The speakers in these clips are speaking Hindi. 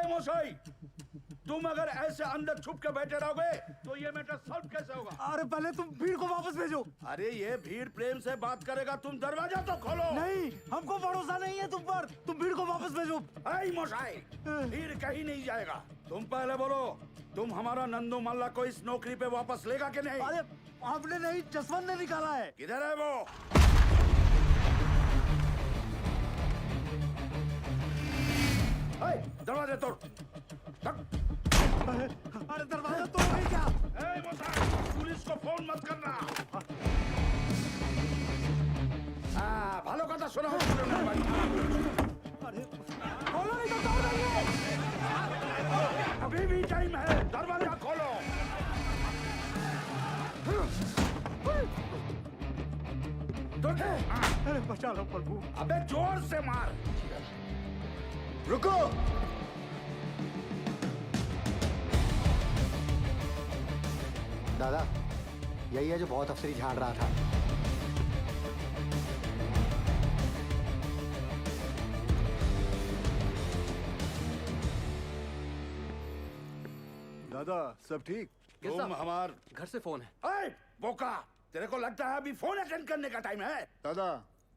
मोशाई, तुम अगर ऐसे अंदर छुप के बैठे रहोगे तो ये मैटर सॉल्व कैसे होगा? अरे पहले तुम भीड़ को वापस भेजो। अरे ये भीड़ प्रेम से बात करेगा, तुम दरवाजा तो खोलो। नहीं, हमको भरोसा नहीं है तुम पर। तुम भीड़ को वापस भेजो। ऐ मोशाई, भीड़ कहीं नहीं जाएगा। तुम पहले बोलो, तुम हमारा नंदू मल्ला को इस नौकरी पे वापस लेगा कि नहीं? अरे आपने नहीं, जसवंत ने निकाला है। किधर है वो? दरवाजा तोड़। अरे दरवाजा तोड़ नहीं क्या? पुलिस को फोन मत करना। भालो कथा सुना। अरे खोलो नहीं तो तोड़ देंगे। अभी भी टाइम है, दरवाजा खोलो। अरे बचा लो प्रभु। अबे जोर से मार। रुको। दादा, यही है जो बहुत अफसरी झाड़ रहा था। दादा सब ठीक? तुम हमार घर से फोन है। ऐ बोका, तेरे को लगता है अभी फोन अटेंड करने का टाइम है? दादा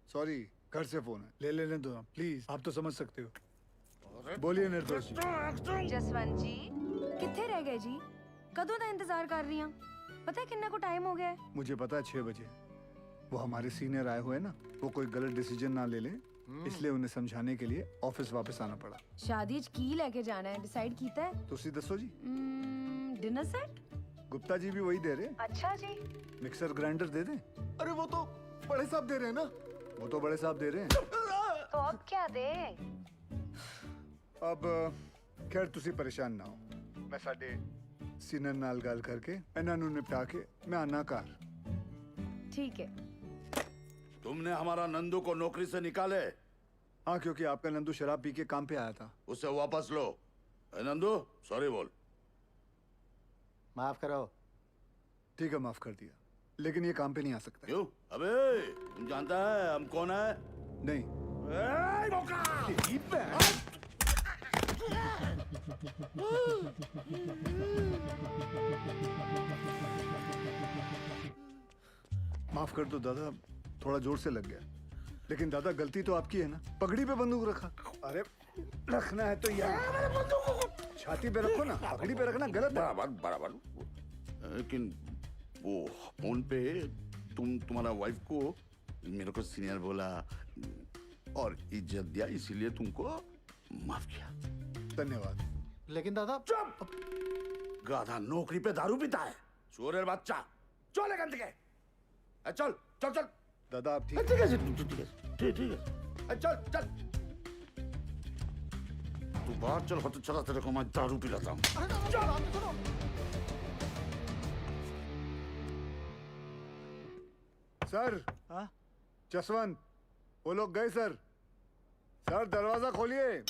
सॉरी, घर से फोन है, ले लेने दो प्लीज। आप तो समझ सकते हो। बोलिए निर्दोष जी। जसवंत जी किथे रह गए जी? कदों का इंतजार कर रही हूं। पता है किन्ना को टाइम हो गया है? मुझे पता है 6 बजे। वो हमारे सीनियर आए हुए हैं ना, वो कोई गलत डिसीजन ना ले ले, इसलिए उन्हें समझाने के लिए ऑफिस वापस आना पड़ा। शादी च की लेके जाना है डिसाइड कीता है? तुसी दसो जी। Dinner set? गुप्ता जी भी वही दे रहे। अच्छा जी। मिक्सर ग्राइंडर दे दें? अरे वो तो बड़े साहब दे रहे हैं ना। वो तो बड़े साहब दे रहे हैं। तो अब क्या दे? अब खैर तुसी परेशान ना हो, मैं साडे सीनियर नाल गल करके इन्हां नूं निपटा के मैं आना घर। ठीक है। तुमने हमारा नंदू को नौकरी से निकाले? हाँ, क्योंकि आपका नंदू शराब पी के काम पे आया था। उसे वापस लो। नंदू सॉरी बोल। माफ करो। ठीक है, माफ कर दिया, लेकिन ये काम पे नहीं आ सकता। क्यों? अबे तुम जानता है हम कौन है? नहीं। माफ कर दो दादा, थोड़ा जोर से लग गया। लेकिन दादा गलती तो आपकी है ना, पगड़ी पे बंदूक रखा। अरे रखना है तो यार छाती पे रखो ना, पगड़ी पे रखना गलत है। बराबर बराबर। लेकिन वो फोन पे तुम्हारा वाइफ को मेरे को सीनियर बोला और इज्जत दिया, इसीलिए तुमको माफ किया। धन्यवाद। लेकिन दादा। चुप! गाधा नौकरी पे दारू पीता है, चोरेर बच्चा। चल गंद के। चल चल चल। दादा आप ठीक ठीक है ठीक है। चल चल तू बाहर चल, तो चला तेरे को मैं दारू पिलाता हूँ। सर। हाँ? जसवंत, वो लोग गए सर। सर दरवाजा खोलिए।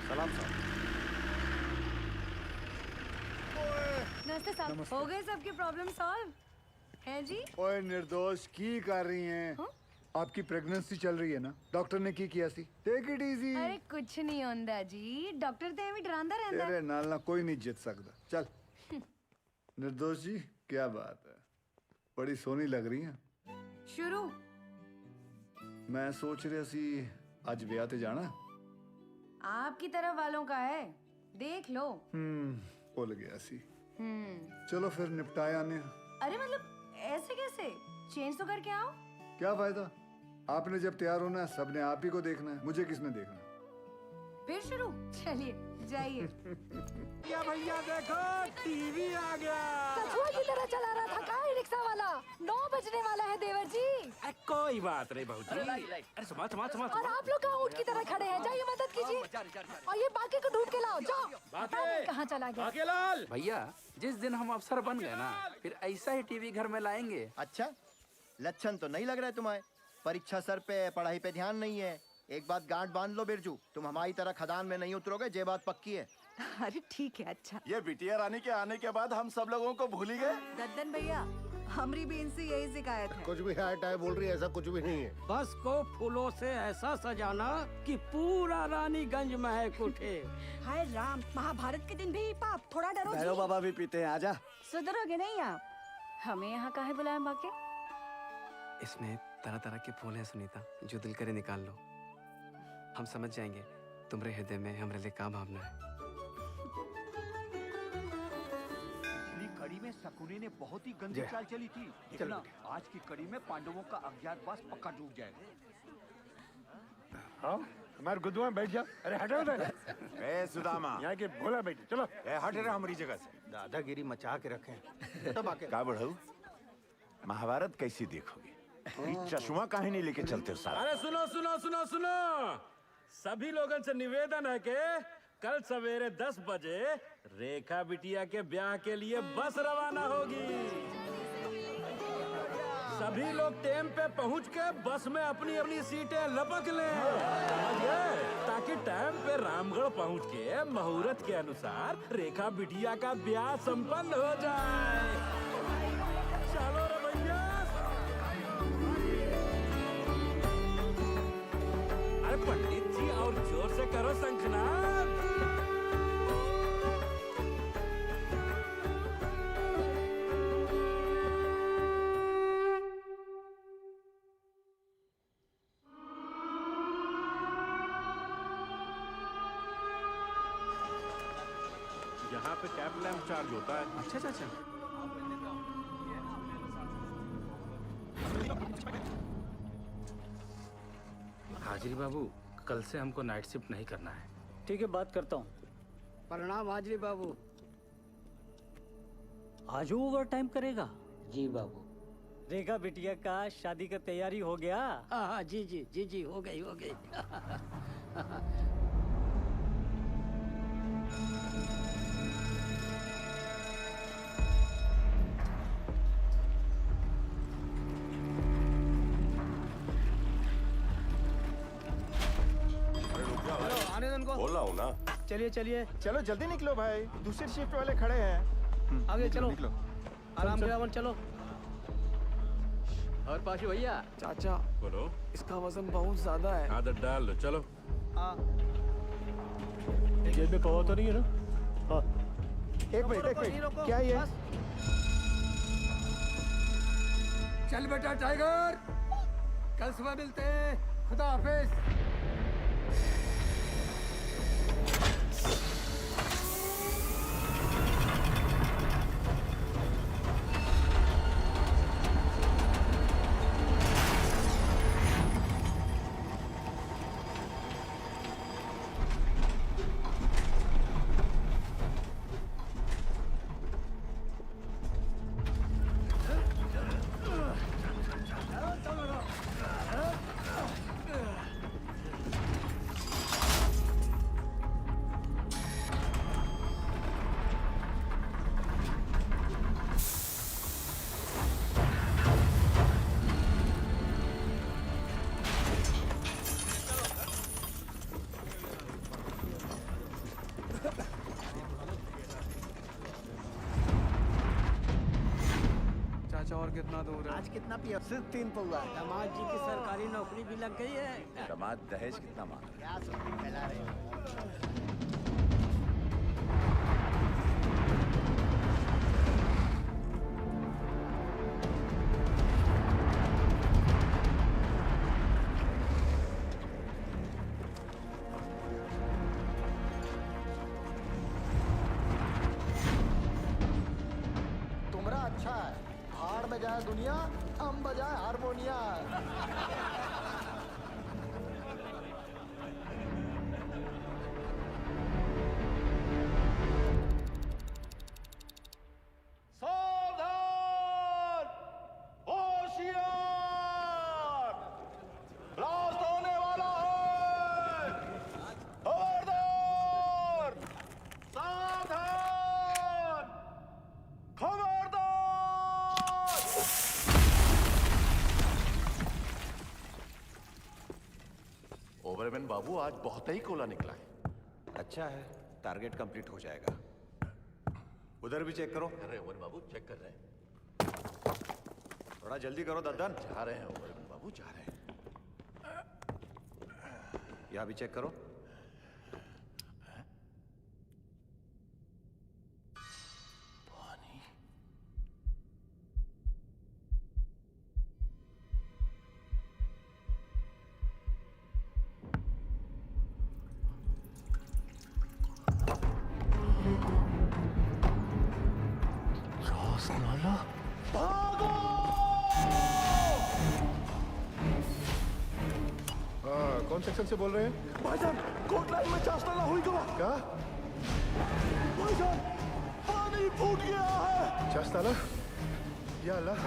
सलाम साहब। नमस्ते साहब, हो गए सबकी प्रॉब्लम सॉल्व है जी? ओए निर्दोष की कर रही हैं? हाँ? आपकी प्रेगनेंसी चल रही है ना, डॉक्टर ने की किया सी। Take it easy. अरे कुछ नहीं होंदा जी, डॉक्टर ते एवं डरांदा रहंदा। तेरे नाल ना कोई नहीं जीत सकता। चल निर्दोष जी, क्या बात है, बड़ी सोहनी लग रही हैं। शुरू। मैं सोच रहा सी आज ब्याह ते जाना। आपकी तरफ वालों का है, देख लो। भूल गया सी। चलो फिर निपटाया ने। अरे मतलब ऐसे कैसे? चेंज तो करके आओ। क्या फायदा, आपने जब तैयार होना है सबने आप ही को देखना है, मुझे किसने देखना है? फिर शुरू। चलिए जाइए। या भैया देखो टीवी आ गया। कछुआ की तरह चला रहा था का रिक्शा वाला। 9 बजने वाला है देवर जी। कोई बात नहीं बहू जी। अरे समाज समाज समाज। और आप लोग कहाँ ऊँट की तरह खड़े हैं? जाइए मदद कीजिए और ये बाकी को ढूंढ के लाओ। जाओ। बाकी कहाँ चला गया? बाकीलाल भैया, जिस दिन हम अफसर बन गए ना, फिर ऐसा ही टीवी घर में लाएंगे। अच्छा, लक्षण तो नहीं लग रहा है तुम्हारे। परीक्षा सर पे, पढ़ाई पे ध्यान नहीं है। एक बात गांठ बांध लो बिरजू, तुम हमारी तरह खदान में नहीं उतरोगे, ये बात पक्की है। अरे ठीक है। अच्छा ये बिटिया रानी के आने के बाद हम सब लोगों को भूल ही गए। दद्दन भैया, हमारी भी इनसे यही शिकायत है। कुछ भी हाय टाय बोल रही है, ऐसा कुछ भी नहीं है। बस को फूलों से ऐसा सजाना कि पूरा रानीगंज महक उठे। हाय राम, महाभारत के दिन भी पाप, थोड़ा डरो जी। भैरव बाबा भी पीते हैं, आजा। सुधरोगे नहीं आप? हमें यहाँ काहे बुलाया बाके? इसमें तरह तरह के फूल हैं सुनीता, जो दिल करे निकाल लो। हम समझ जाएंगे तुम्हारे हृदय में हमारे लिए क्या भावना है। कड़ी में शकुनी ने बहुत ही गंदी चाल चली थी। देखना आज की कड़ी में पांडवों का अज्ञातवास पक्का डूब जाएगा। हाँ, हमारे गुद्दुआ बैठ जा। अरे हटो उधर। ए सुदामा, यहाँ के भोला बैठ, चलो। ए हट रहा हमारी जगह से। दादागिरी मचा के रखे। का बढ़ाऊ? महाभारत कैसी देखोगे? ये चश्मा काहे नहीं लेके चलते हो सारा? अरे सुनो सुनो सुनो सुनो, सभी लोगों से निवेदन है कि कल सवेरे 10 बजे रेखा बिटिया के ब्याह के लिए बस रवाना होगी। सभी लोग टाइम पे पहुंच के बस में अपनी अपनी सीटें लपक लें, समझे? ताकि टाइम पे रामगढ़ पहुंच के मुहूर्त के अनुसार रेखा बिटिया का ब्याह संपन्न हो जाए। चलो रे भैया। अरे पंडित जी और जोर से करो शंखनाद। यहाँ पे कैब लैम्प चार्ज होता है। अच्छा अच्छा अच्छा। हाजिरी बाबू, कल से हमको नाइट शिफ्ट नहीं करना है। ठीक है, बात करता हूँ। प्रणाम हाजरी बाबू। आज ओवर टाइम करेगा? जी बाबू। रेखा बिटिया का शादी का तैयारी हो गया? हाँ जी जी जी जी, हो गई हो गई। बोला हूँ ना। चलिए चलिए, चलो जल्दी निकलो भाई, दूसरी शिफ्ट वाले खड़े हैं। आगे चलो, आराम से रावण चलो। और पाशु भैया, चाचा बोलो। इसका वजन बहुत ज्यादा है। आदत डाल लो, चलो। जेब में पवा तो नहीं है ना? हाँ। एक मिनट, क्या ये? चल बेटा टाइगर, कल सुबह मिलते हैं। खुदा हाफिज। चाचा और कितना दूर है? आज कितना पिया? सिर्फ 3 पौवा। दामाद जी की सरकारी नौकरी भी लग गई है। दामाद दहेज कितना मांग? क्या सुनती फैला रहे हो? तुमरा अच्छा है, हाड़ में जाए दुनिया, हम बजाए हारमोनिया। सावधान! होशियार! ब्लास्ट होने वाला है! खबरदार! सावधान! खबरदार! ओवरमैन बाबू, आज बहुत ही कोला निकला है। अच्छा है, टारगेट कंप्लीट हो जाएगा। उधर भी चेक करो। अरे ओवर बाबू, चेक कर रहे हैं। थोड़ा जल्दी करो दद्दन। जा रहे हैं ओवर बाबू, जा रहे हैं। यहाँ भी चेक करो। हाँ, कौन सेक्शन से बोल रहे हैं? भाईजान कोट लाइन में चास्ताला हुई गवा। क्या? भाईजान पानी फूट गया है। चास्ताला? या अल्लाह।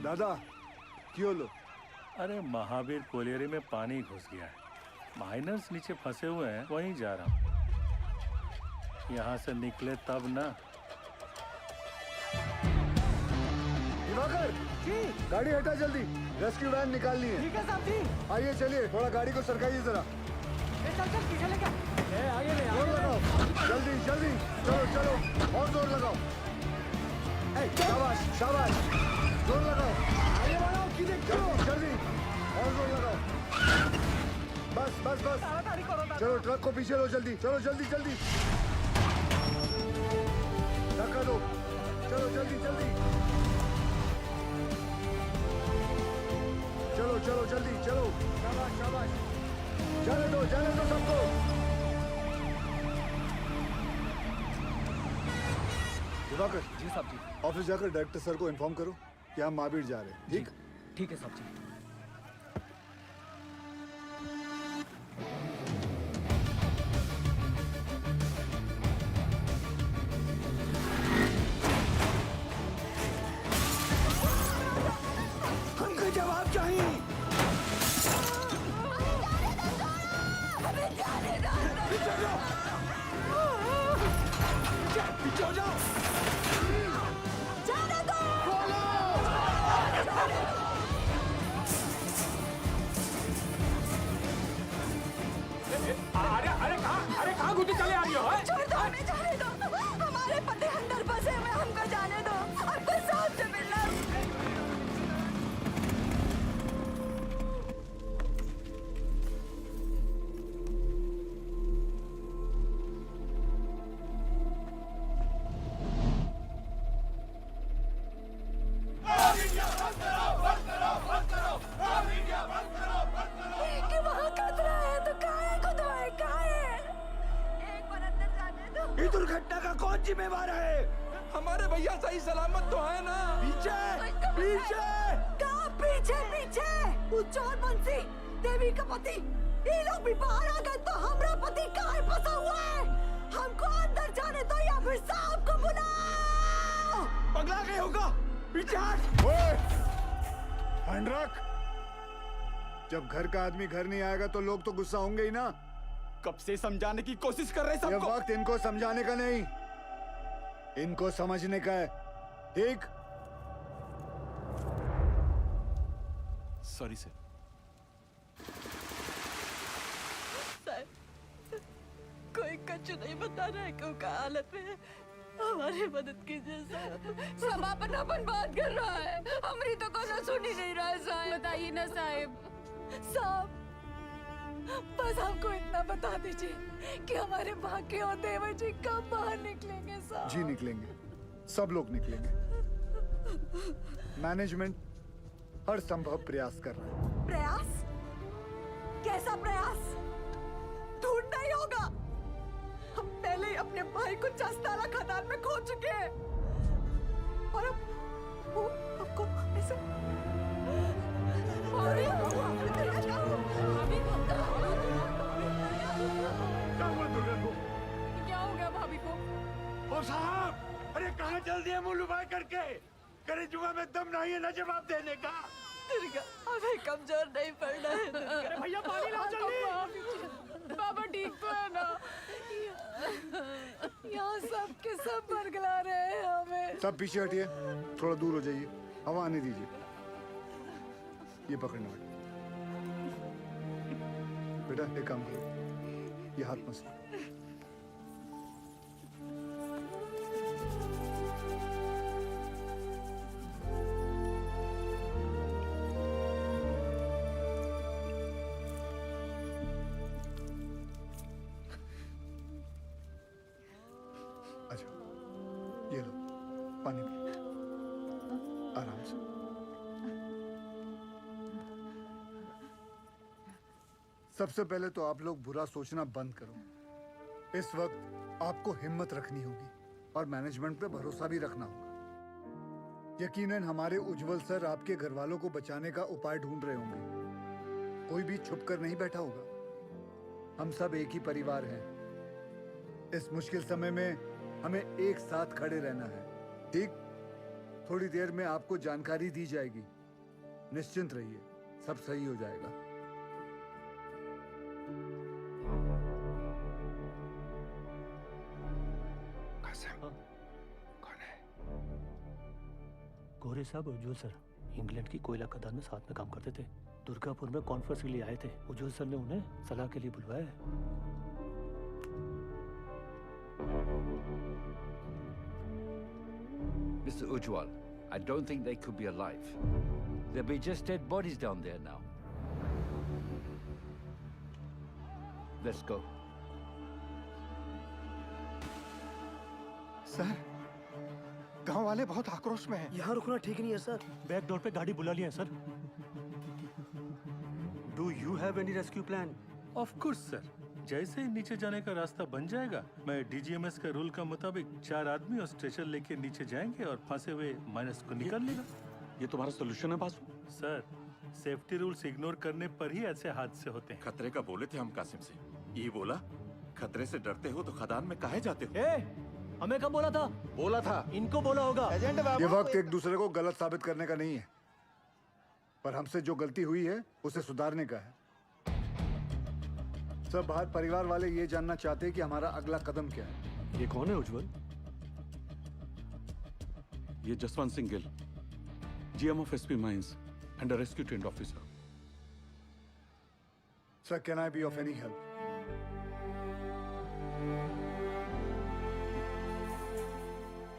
दादा क्यों लो? अरे महावीर कोलियरी में पानी घुस गया है, माइनर्स नीचे फंसे हुए हैं, वहीं जा रहा हूँ। यहाँ से निकले तब ना। दिवाकर जी, गाड़ी हटा जल्दी, रेस्क्यू वैन निकालनी है। ठीक है साहब जी। आइए चलिए, थोड़ा गाड़ी को सरकाइए जरा। चल चल पीछे लेके आगे ले जोर लगाओ, जल्दी जल्दी, चलो चलो और जोर लगाओ। शाबाश शाबाश, जोर लगाओ, आगे बढ़ाओ, जल्दी जल्दी और जोर लगाओ। बस बस बस, चलो ट्रक को पीछे लो जल्दी, चलो जल्दी जल्दी, धक्का दो, चलो जल्दी जल्दी, चलो चलो जल्दी चलो, शाबाश शाबाश, जाने दो सबको। दिवाकर जी साहब जी। ऑफिस जाकर डायरेक्टर सर को इन्फॉर्म करो कि हम महावीर जा रहे हैं। ठीक ठीक है साहब जी। हमको जवाब चाहिए। पीछे हो जाओ। जिम्मेवार है? हमारे भैया सही सलामत तो है ना? पीछे पीछे कहाँ पीछे पीछे? वो चोर बंसी देवी का पति ये लोग भी बाहर आ गए तो हमारा पति कहाँ फंसा हुआ है? हमको अंदर जाने दो या फिर साहब को बुलाओ। पगला गए होगा। पीछे हट। हैंड रख। जब घर का आदमी घर नहीं आएगा तो लोग तो गुस्सा होंगे ही ना। कब से समझाने की कोशिश कर रहे ये सबको। वक्त इनको समझाने का नहीं, इनको समझने का है। ठीक? Sorry sir. कोई कच्चू नहीं बता रहा है क्यों का हालत में है। हमारी मदद कीजिए साहब। सब अपन बात कर रहा है, हमारी तो कोई सुन ही नहीं रहा है साहब। बताइए ना साहब। साहब बस हमको इतना बता दीजिए कि हमारे भाग्य और देवर जी कब बाहर निकलेंगे साहब। जी निकलेंगे, सब लोग निकलेंगे। मैनेजमेंट हर संभव प्रयास कर रहा है। प्रयास? कैसा प्रयास? ढूंढना ही होगा। हम पहले ही अपने भाई को चस्ताला खदान में खो चुके हैं और अब वो हमको ऐसे क्या हो गया भाभी को? ओ साहब, अरे कहाँ चल दिए मुंह लुभाए करके? करे जुआ में दम नहीं है ना जवाब देने का। दुर्गा हमें कमजोर नहीं पड़ना है दुर्गा। भैया पानी लाओ जल्दी। बाबा ठीक तो है ना? यहाँ सब के सब बरगला रहे हैं हमें। सब पीछे हटिए, थोड़ा दूर हो जाइए, हवा आने दीजिए। ये पकड़ना बेटा, एक काम करो, ये हाथ मसलो। अच्छा, ये लो पानी पियो, आराम से। सबसे पहले तो आप लोग बुरा सोचना बंद करो। इस वक्त आपको हिम्मत रखनी होगी और मैनेजमेंट पे भरोसा भी रखना होगा। यकीनन हमारे उज्जवल सर आपके घर वालों को बचाने का उपाय ढूंढ रहे होंगे। कोई भी छुप कर नहीं बैठा होगा। हम सब एक ही परिवार हैं। इस मुश्किल समय में हमें एक साथ खड़े रहना है। ठीक? थोड़ी देर में आपको जानकारी दी जाएगी। निश्चिंत रहिए, सब सही हो जाएगा। गोरे साहब उज्जवल सर इंग्लैंड की कोयला खदान में साथ में काम करते थे। दुर्गापुर में कॉन्फ्रेंस के लिए आए थे। उज्जवल सर ने उन्हें सलाह के लिए बुलवाया है। Mr. Ujwal, I don't think they could be alive. There'll be just dead bodies down there now. Let's go. Sir, गांव वाले बहुत आक्रोश में हैं। यहाँ रुकना ठीक नहीं है सर। बैक डोर पे गाड़ी बुला लिया है sir. Do you have any rescue plan? Of course sir, जैसे ही नीचे जाने का रास्ता बन जाएगा, मैं डीजीएमएस के रूल का मुताबिक 4 आदमी और स्ट्रेचर लेके नीचे जाएंगे और फंसे हुए माइनस को निकाल लेगा। ये तुम्हारा सोल्यूशन है Basu? Sir, safety rules ignore करने पर ही ऐसे हादसे होते हैं। खतरे का बोले थे हम कासिम से। ये बोला, खतरे से डरते हो तो खदान में काहे जाते हो? हमें कब बोला था? बोला था। इनको बोला होगा। ये वक्त एक दूसरे को गलत साबित करने का नहीं है, पर हमसे जो गलती हुई है उसे सुधारने का है। सब बाहर परिवार वाले ये जानना चाहते हैं कि हमारा अगला कदम क्या है। ये कौन है उज्जवल? ये Jaswant Singh Gill, GM of SP mines and rescue trained officer. Sir, can I be of any help?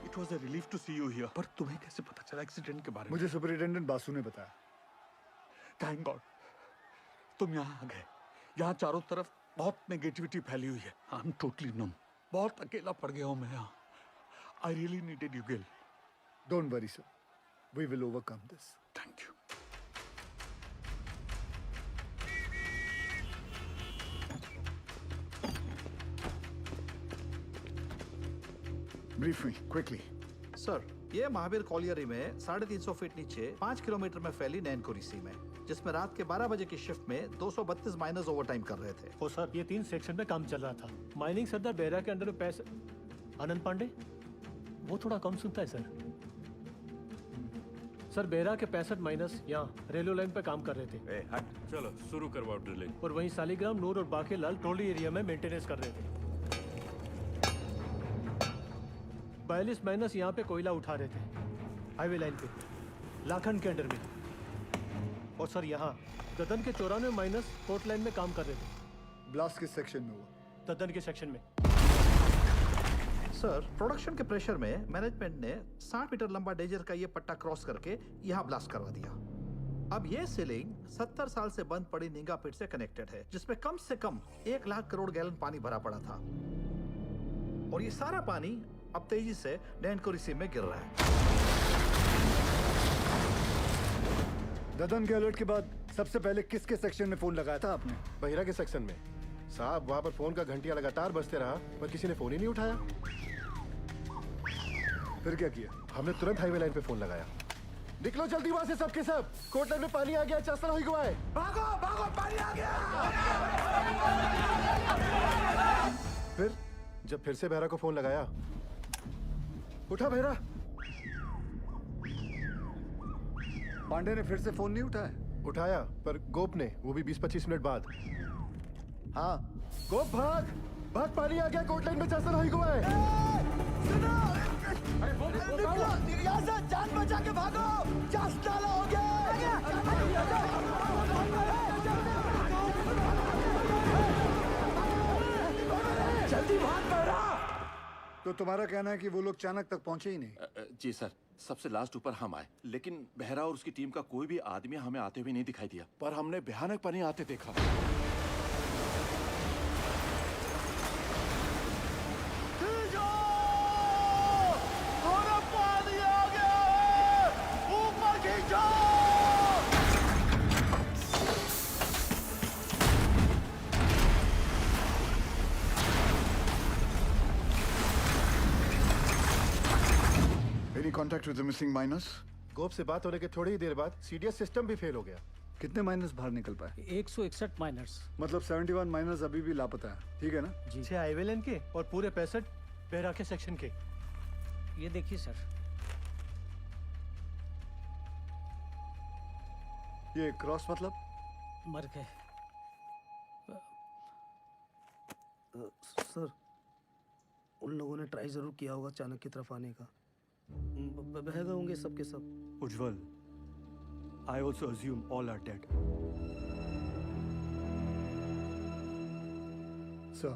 It was a relief to see you here. पर तुम्हें कैसे पता चला एक्सीडेंट के बारे में? मुझे सुपरिटेंडेंट बासु ने बताया। थैंक गॉड तुम यहाँ आ गए। यहाँ चारों तरफ बहुत नेगेटिविटी फैली हुई है। I am totally numb. बहुत अकेला पड़ गया हूँ मैं यहाँ। I really needed you Gill. Don't worry sir, we will overcome this. Thank you. Brief me quickly. Sir, ये महावीर कॉलियरी में 350 फीट नीचे 5 किलोमीटर में फैली नैनकुरी सी में, जिसमें रात के 12 बजे की शिफ्ट में 232 माइनर्स ओवरटाइम कर रहे थे। ओ सर, ये 3 सेक्शन में काम चल रहा था। माइनिंग सरदार बेहरा के अंडर में पैसे आनंद पांडे, वो थोड़ा कम सुनता है सर बेहरा के 65 माइनस यहाँ रेलवे लाइन पे काम कर रहे थे। चलो शुरू करवाओ ड्रिलिंग। और वहीं सालीग्राम, नूर और बाकी लाल ट्रोली एरिया में मेंटेनेंस कर रहे थे। 42 माइनस यहाँ पे कोयला उठा रहे थे हाईवे लाइन पे लाखन के अंडर में। और सर यहाँ ददन के 94 माइनस पोर्ट लाइन में काम कर रहे थे। ब्लास्ट किस सेक्शन में हुआ? ददन के सेक्शन में। सर, प्रोडक्शन के प्रेशर में मैनेजमेंट ने 60 मीटर लंबा डेजर का ये पट्टा क्रॉस करके यहाँ ब्लास्ट करवा दिया। अब ये सीलिंग 70 साल से बंद पड़ी नींगा पिट से कनेक्टेड है, जिसमें कम से कम 1 लाख करोड़ गैलन पानी भरा पड़ा था। और ये सारा पानी अब तेजी से नैनकुरी सी में गिर रहा है। ददन के अलर्ट के बाद सबसे पहले किसके सेक्शन में फोन लगाया था आपने? बहिरा के सेक्शन में साहब। वहाँ पर फोन का घंटिया लगातार बजते रहा पर किसी ने फोन ही नहीं उठाया। फिर क्या किया? हमने तुरंत हाईवे लाइन पे फोन लगाया। निकलो जल्दी वहाँ से सबके सब, कोट लाइन में पानी आ गया, चस्तर हुई गुआए। भागो भागो, पानी आ गया। फिर जब फिर से बहरा को फोन लगाया, उठा बहरा। पांडे ने फिर से फोन नहीं उठाया? उठाया पर गोप ने, वो भी 20-25 मिनट बाद। हाँ गोप भाग भाग, पानी आ गया, कोट लाइन में चस्तर हुई गुआए। यहाँ से जान बचा के भागो, चास्ताला हो गया। जल्दी भाग बहरा। तो तुम्हारा कहना है कि वो लोग चाणक तक पहुंचे ही नहीं? जी सर, सबसे लास्ट ऊपर हम आए, लेकिन बहरा और उसकी टीम का कोई भी आदमी हमें आते हुए नहीं दिखाई दिया, पर हमने भयानक पानी आते देखा। Any contact with the missing miners? गोप से बात होने के थोड़ी ही देर बाद सीडीएस सिस्टम भी फेल हो गया। कितने माइनर्स बाहर निकल पाए? 161 माइनर्स। मतलब 71 माइनर्स अभी भी लापता है, ठीक है ना? जी। 6 हाईवे लाइन के और पूरे 65 बेहरा के सेक्शन के। ये देखिए सर। ये क्रॉस मतलब? मर गए। सर, उन लोगों ने ट्राई जरूर किया होगा चाणक की तरफ आने का। बह गए होंगे सबके सब। उज्जवल, I also assume all are dead. Sir,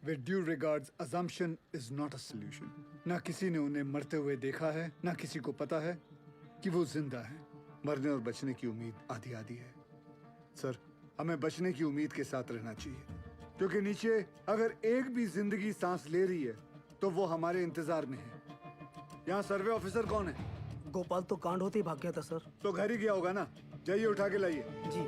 with due regards, assumption is not a solution. ना किसी ने उन्हें मरते हुए देखा है, ना किसी को पता है कि वो जिंदा है। मरने और बचने की उम्मीद आधी आधी है। सर, हमें बचने की उम्मीद के साथ रहना चाहिए, क्योंकि नीचे अगर एक भी जिंदगी सांस ले रही है तो वो हमारे इंतजार में है। यहाँ सर्वे ऑफिसर कौन है? गोपाल तो कांड होते ही भाग गया था सर। तो घर ही गया होगा ना? जाइए उठा के लाइए। जी।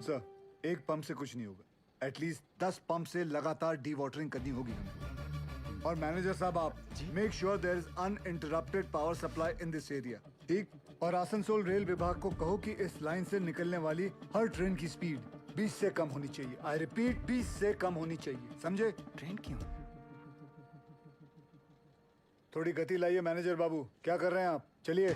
सर, एक पंप से कुछ नहीं होगा। एटलीस्ट 10 पंप से लगातार डी वाटरिंग करनी होगी हमें। और मैनेजर साहब, आप make sure there is uninterrupted power supply in this area, ठीक? और आसनसोल रेल विभाग को कहो कि इस लाइन से निकलने वाली हर ट्रेन की स्पीड 20 से कम होनी चाहिए। आई रिपीट, 20 से कम होनी चाहिए, समझे? ट्रेन क्यों? थोड़ी गति लाइए मैनेजर बाबू। क्या कर रहे हैं आप? चलिए।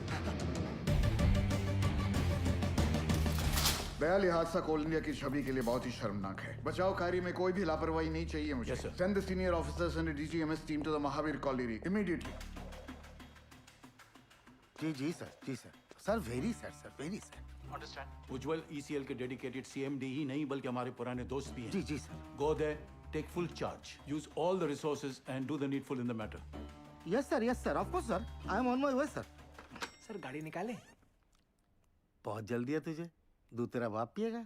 बहरहाल हादसा कोल इंडिया की छवि के लिए बहुत ही शर्मनाक है। बचाव कार्य में कोई भी लापरवाही नहीं चाहिए मुझे। Send the senior officers and DGMS team to the Mahavir colony immediately. जी सर, जी sir. Sir very sir, very sir. Understand. Ujjwal ECL के डेडिकेटेड सीएमडी ही नहीं बल्कि हमारे पुराने दोस्त भी हैं। जी जी sir. Go there, take full charge, use all the resources and do the needful in the matter. Yes sir, of course sir. I am on my way sir. Sir गाड़ी निकाले। बहुत जल्दी है तुझे। दूध तेरा बाप पिएगा।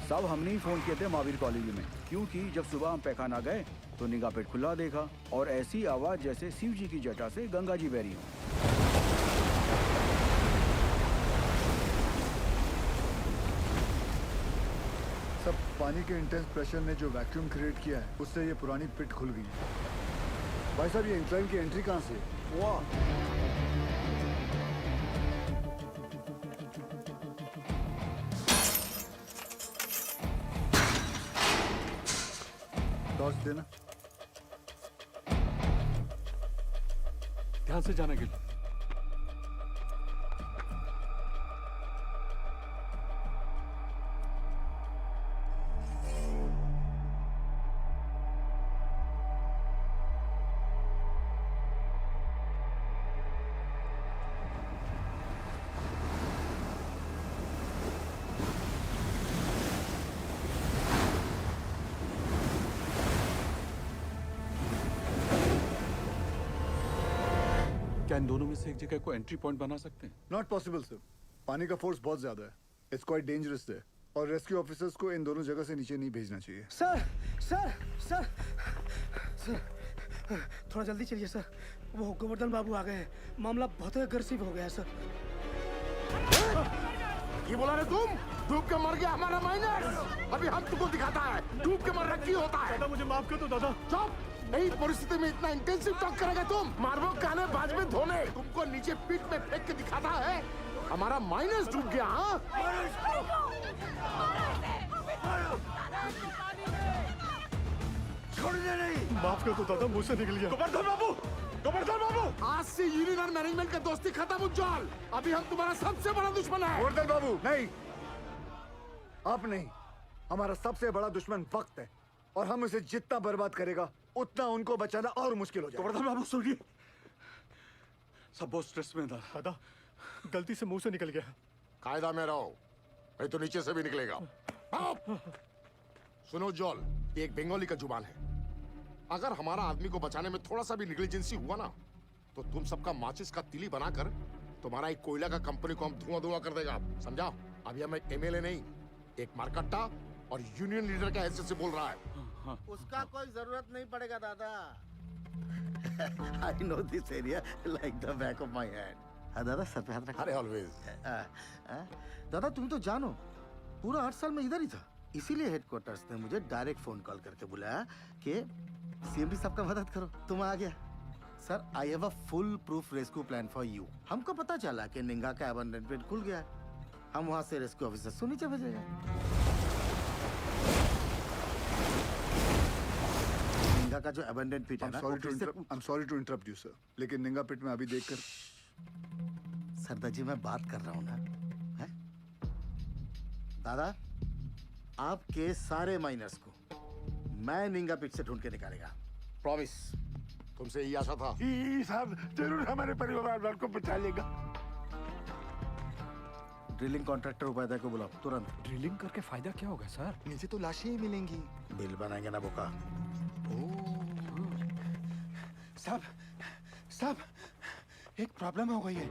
सब हमने ही फोन किए थे महावीर कॉलोनी में, क्योंकि जब सुबह हम पैखाना गए तो निगाह पेट खुला देखा और ऐसी आवाज जैसे शिव जी की जटा से गंगा जी बह रही हो। सब पानी के इंटेंस प्रेशर ने जो वैक्यूम क्रिएट किया है उससे ये पुरानी पिट खुल गई है। भाई साहब ये इंक्लाइन की एंट्री कहाँ से है? वाह, टॉर्च देना। ध्यान से जाना गिल। क्या इन दोनों में से एक जगह को एंट्री पॉइंट बना सकते हैं? नॉट पॉसिबल सर, पानी का फोर्स बहुत ज्यादा है। इट्स क्वाइट डेंजरस है और रेस्क्यू ऑफिसर्स को इन दोनों जगह से नीचे नहीं भेजना चाहिए। सर सर सर सर थोड़ा जल्दी चलिए सर, वो गोवर्धन बाबू आ गए हैं, मामला बहुत अग्रेसिव हो गया है सर। ये बोला रे तुम, डूब के मर गया हमारा माइनर। अभी हम तुमको दिखाता है डूब के मरना क्यों होता है। दादा मुझे माफ कर दो दादा। चुप, यही परिस्थिति में इतना इंटेंसिव टॉक करेगा तुम? मारबो काने बाज में धोने, तुमको नीचे पीठ में फेंक के दिखाता है हमारा माइनस डूब गया। हाँ छोड़ने नहीं। माफ कर दो दादा, मुझसे निकल गया। गोवर्धन बाबू, गोवर्धन बाबू, आज से यूनियन और मैनेजमेंट का दोस्ती खत्म उज्जवल। अभी हम तुम्हारा सबसे बड़ा दुश्मन है। गोवर्धन बाबू नहीं, आप नहीं, हमारा सबसे बड़ा दुश्मन वक्त है और हम उसे जितना बर्बाद करेगा उतना उनको बचाना और मुश्किल हो जाएगा। गोवर्धन बाबू सुनिए, सब बहुत स्ट्रेस में था। दादा गलती से मुंह से निकल गया। कायदा में रहो, नहीं तो नीचे से भी निकलेगा। सुनो जॉल, ये एक बंगाली का जुबान है। अगर हमारा आदमी को बचाने में थोड़ा सा भी निग्लिजेंसी हुआ ना तो तुम सबका माचिस का तिली बनाकर तुम्हारा एक कोयला का कंपनी को हम धुआं धुआं कर देगा, समझा? अभी हम एक एमएलए नहीं, एक मारकट्टा और यूनियन लीडर का हैसियत से बोल रहा है। उसका कोई जरूरत नहीं पड़ेगा दादा। I know this area like the back of my hand. हाँ दादा, सर पे हाथ रखो। अरे ऑलवेज। दादा तुम तो जानो, पूरा 8 साल में इधर ही था, इसीलिए हेडक्वार्टर्स ने मुझे डायरेक्ट फोन कॉल करके बुलाया कि सीएमडी साहब का मदद करो। तुम आ गया। Sir I have a full proof rescue plan for you. हमको पता चला कि निंगा का अबंडन पेट खुल गया है, हम वहां से रेस्क्यू ऑफिसर को नीचे भेजेंगे। निंगा का जो अबंडन पिट है ना, I'm sorry to interrupt you sir, लेकिन निंगा पिट में अभी देखकर। सरदार जी मैं बात कर रहा हूँ ना, है? दादा आपके सारे माइनर्स को मैं निंगा पिट से ढूंढ के निकालेगा, प्रॉमिस। तुमसे यही आशा था। साहब जरूर हमारे परिवार वालों को बचा लेगा। ड्रिलिंग कॉन्ट्रैक्टर उपाध्याय को बुलाओ तुरंत। ड्रिलिंग करके फायदा क्या होगा सर? नीचे तो लाशें ही मिलेंगी। बिल बनाएंगे ना बोका। साहब साहब एक प्रॉब्लम हो गई है।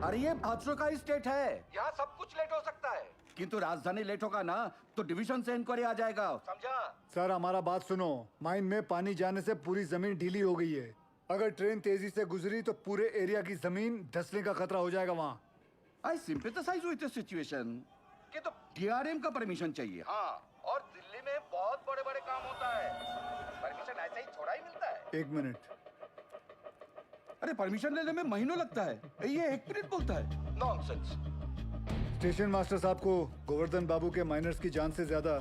अरे ये हादसों का स्टेट है, यहाँ सब कुछ लेट हो सकता है। किंतु राजधानी लेट होगा ना तो डिवीजन से इंक्वायरी आ जाएगा, समझा? सर हमारा बात सुनो, माइन में पानी जाने से पूरी जमीन ढीली हो गई है। अगर ट्रेन तेजी से गुजरी तो पूरे एरिया की जमीन धंसने का खतरा हो जाएगा वहाँ। आई सिंपैथाइज विद द सिचुएशन। कि तो डीआरएम का परमिशन चाहिए। हाँ, और दिल्ली में बहुत बड़े बड़े काम होता है, परमिशन ऐसे ही थोड़ा ही मिलता है। 1 मिनट। अरे परमिशन लेने में महीनों लगता है, ये 1 मिनट बोलता है। नॉनसेंस। स्टेशन मास्टर साहब को गोवर्धन बाबू के माइनर्स की जान से ज्यादा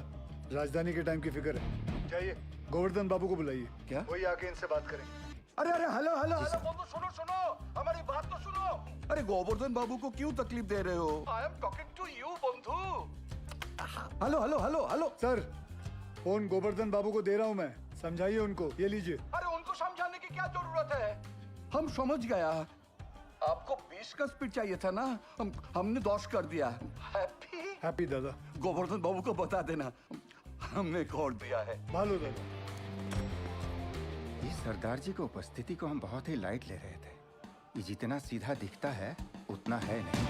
राजधानी के टाइम की फिक्र है। चाहिए गोवर्धन बाबू को बुलाइए। क्या? वही आके इनसे बात करेंगे। अरे अरे हेलो हेलो हेलो बंधु, सुनो सुनो, हमारी बात तो सुनो। अरे गोवर्धन बाबू को क्यों तकलीफ दे रहे हो? I am talking to you बंधु। Hello hello hello hello sir, phone Govardhan बाबू को दे रहा हूँ मैं, समझाइए उनको। ये लीजिए। अरे उनको समझाने की क्या जरूरत है, हम समझ गया। आपको 20 का स्पीड चाहिए था ना, हमने 10 कर दिया। हैप्पी दादा। गोवर्धन बाबू को बता देना हमने खोल दिया है। भालो दादा। इस सरदार जी की उपस्थिति को हम बहुत ही लाइट ले रहे थे। ये जितना सीधा दिखता है उतना है नहीं।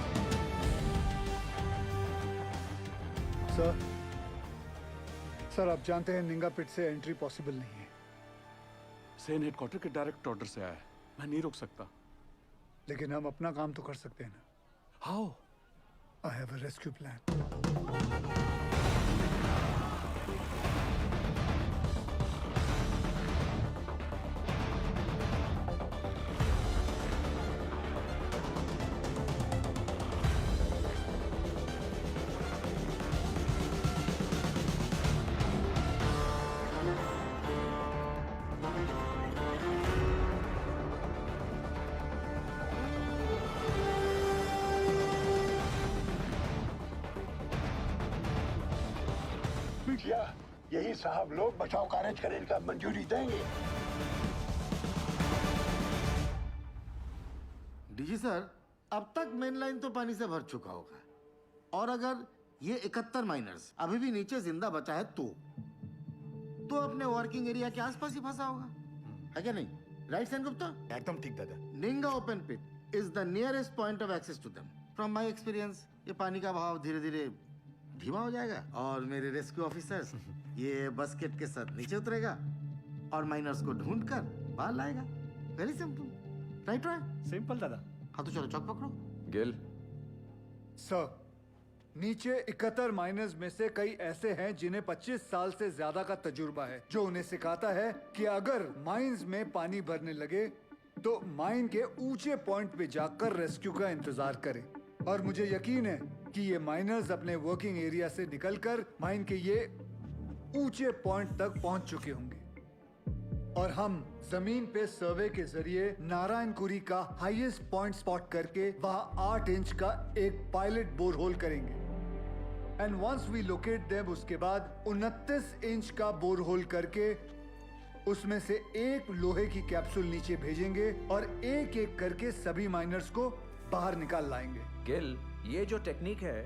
सर आप जानते हैं निंगा पिट से एंट्री पॉसिबल नहीं है। सेन हेडक्वार्टर के डायरेक्ट ऑर्डर से आया है, मैं नहीं रोक सकता। लेकिन हम अपना काम तो कर सकते हैं ना। How? I have a rescue plan. यही साहब लोग बचाव कार्य करने का मंजूरी देंगे। डीजी सर, अब तक मेन लाइन तो पानी से भर चुका होगा, और अगर ये 71 माइनर्स अभी भी नीचे जिंदा बचा है तो अपने वर्किंग एरिया के आसपास ही फंसा होगा, है क्या नहीं? राइट सेन गुप्ता? एकदम ठीक दादा। Ninga open pit is the nearest point of access to them. From my experience ये पानी का बहाव धीरे धीरे धीमा हो जाएगा और मेरे रेस्क्यू ऑफिसर्स ये बस्केट के साथ नीचे उतरेगा और माइनर्स को ढूंढ कर बाहर लाएगा। Very simple, right? सिंपल दादा। हाँ तो चलो चौक पकड़ो। गिल सर, नीचे 71 माइनर्स में से कई ऐसे हैं जिन्हें 25 साल से ज्यादा का तजुर्बा है, जो उन्हें सिखाता है कि अगर माइंस में पानी भरने लगे तो माइन के ऊंचे पॉइंट पे जाकर रेस्क्यू का इंतजार करें। और मुझे यकीन है कि ये माइनर्स अपने वर्किंग एरिया से निकलकर माइन के ये ऊंचे पॉइंट तक पहुंच चुके होंगे और हम जमीन पे सर्वे के जरिए नारायणकुरी का हाईएस्ट पॉइंट स्पॉट करके वहां 8 इंच का एक पायलट बोरहोल करेंगे। And once we locate them, उसके बाद 29 इंच का बोरहोल करके उसमें से एक लोहे की कैप्सूल नीचे भेजेंगे और एक एक करके सभी माइनर्स को बाहर निकाल लाएंगे। गिल, ये जो टेक्निक है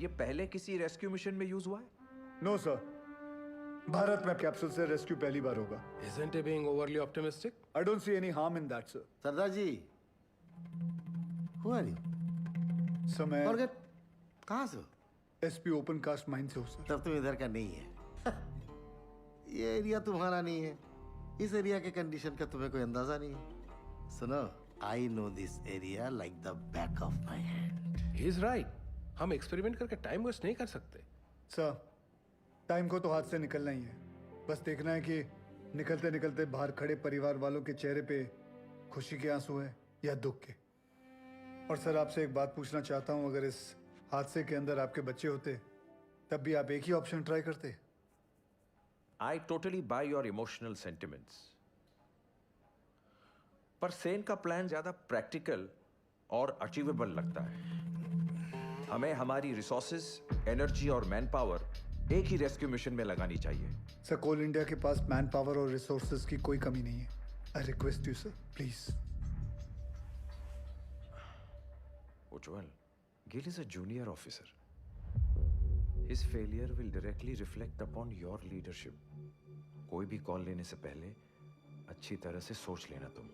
ये पहले किसी रेस्क्यू मिशन में यूज हुआ है? नो सर, भारत में कैप्सूल से रेस्क्यू पहली बार होगा। Isn't he being overly optimistic? I don't see any harm in that, sir. Sardar ji, who are you? Sir मैं Forget, कहाँ से हो? एसपी ओपन कास्ट माइन से हूँ सर। तब तुम इधर का नहीं है। ये एरिया तुम्हारा नहीं है। इस एरिया के कंडीशन का तुम्हें कोई अंदाजा नहीं है। सुनो, I know this area like the back of my hand. He's right. हम एक्सपेरिमेंट करके टाइम वेस्ट नहीं कर सकते। सर, टाइम को तो हाथ से निकलना ही है। बस देखना है कि निकलते निकलते बाहर खड़े परिवार वालों के चेहरे पे खुशी के आंसू है या दुख के। और सर, आपसे एक बात पूछना चाहता हूँ, अगर इस हादसे के अंदर आपके बच्चे होते तब भी आप एक ही ऑप्शन ट्राई करते? I totally buy your emotional sentiments. पर सेन का प्लान ज्यादा प्रैक्टिकल और अचीवेबल लगता है। हमें हमारी रिसोर्सेज, एनर्जी और मैन पावर एक ही रेस्क्यू मिशन में लगानी चाहिए। सर, कोल इंडिया के पास मैन पावर और रिसोर्सेज की कोई कमी नहीं है। I request you sir, please. Ujjwal, Gill is a junior officer. His failure will directly reflect upon your leadership. कोई भी कॉल लेने से पहले अच्छी तरह से सोच लेना तुम।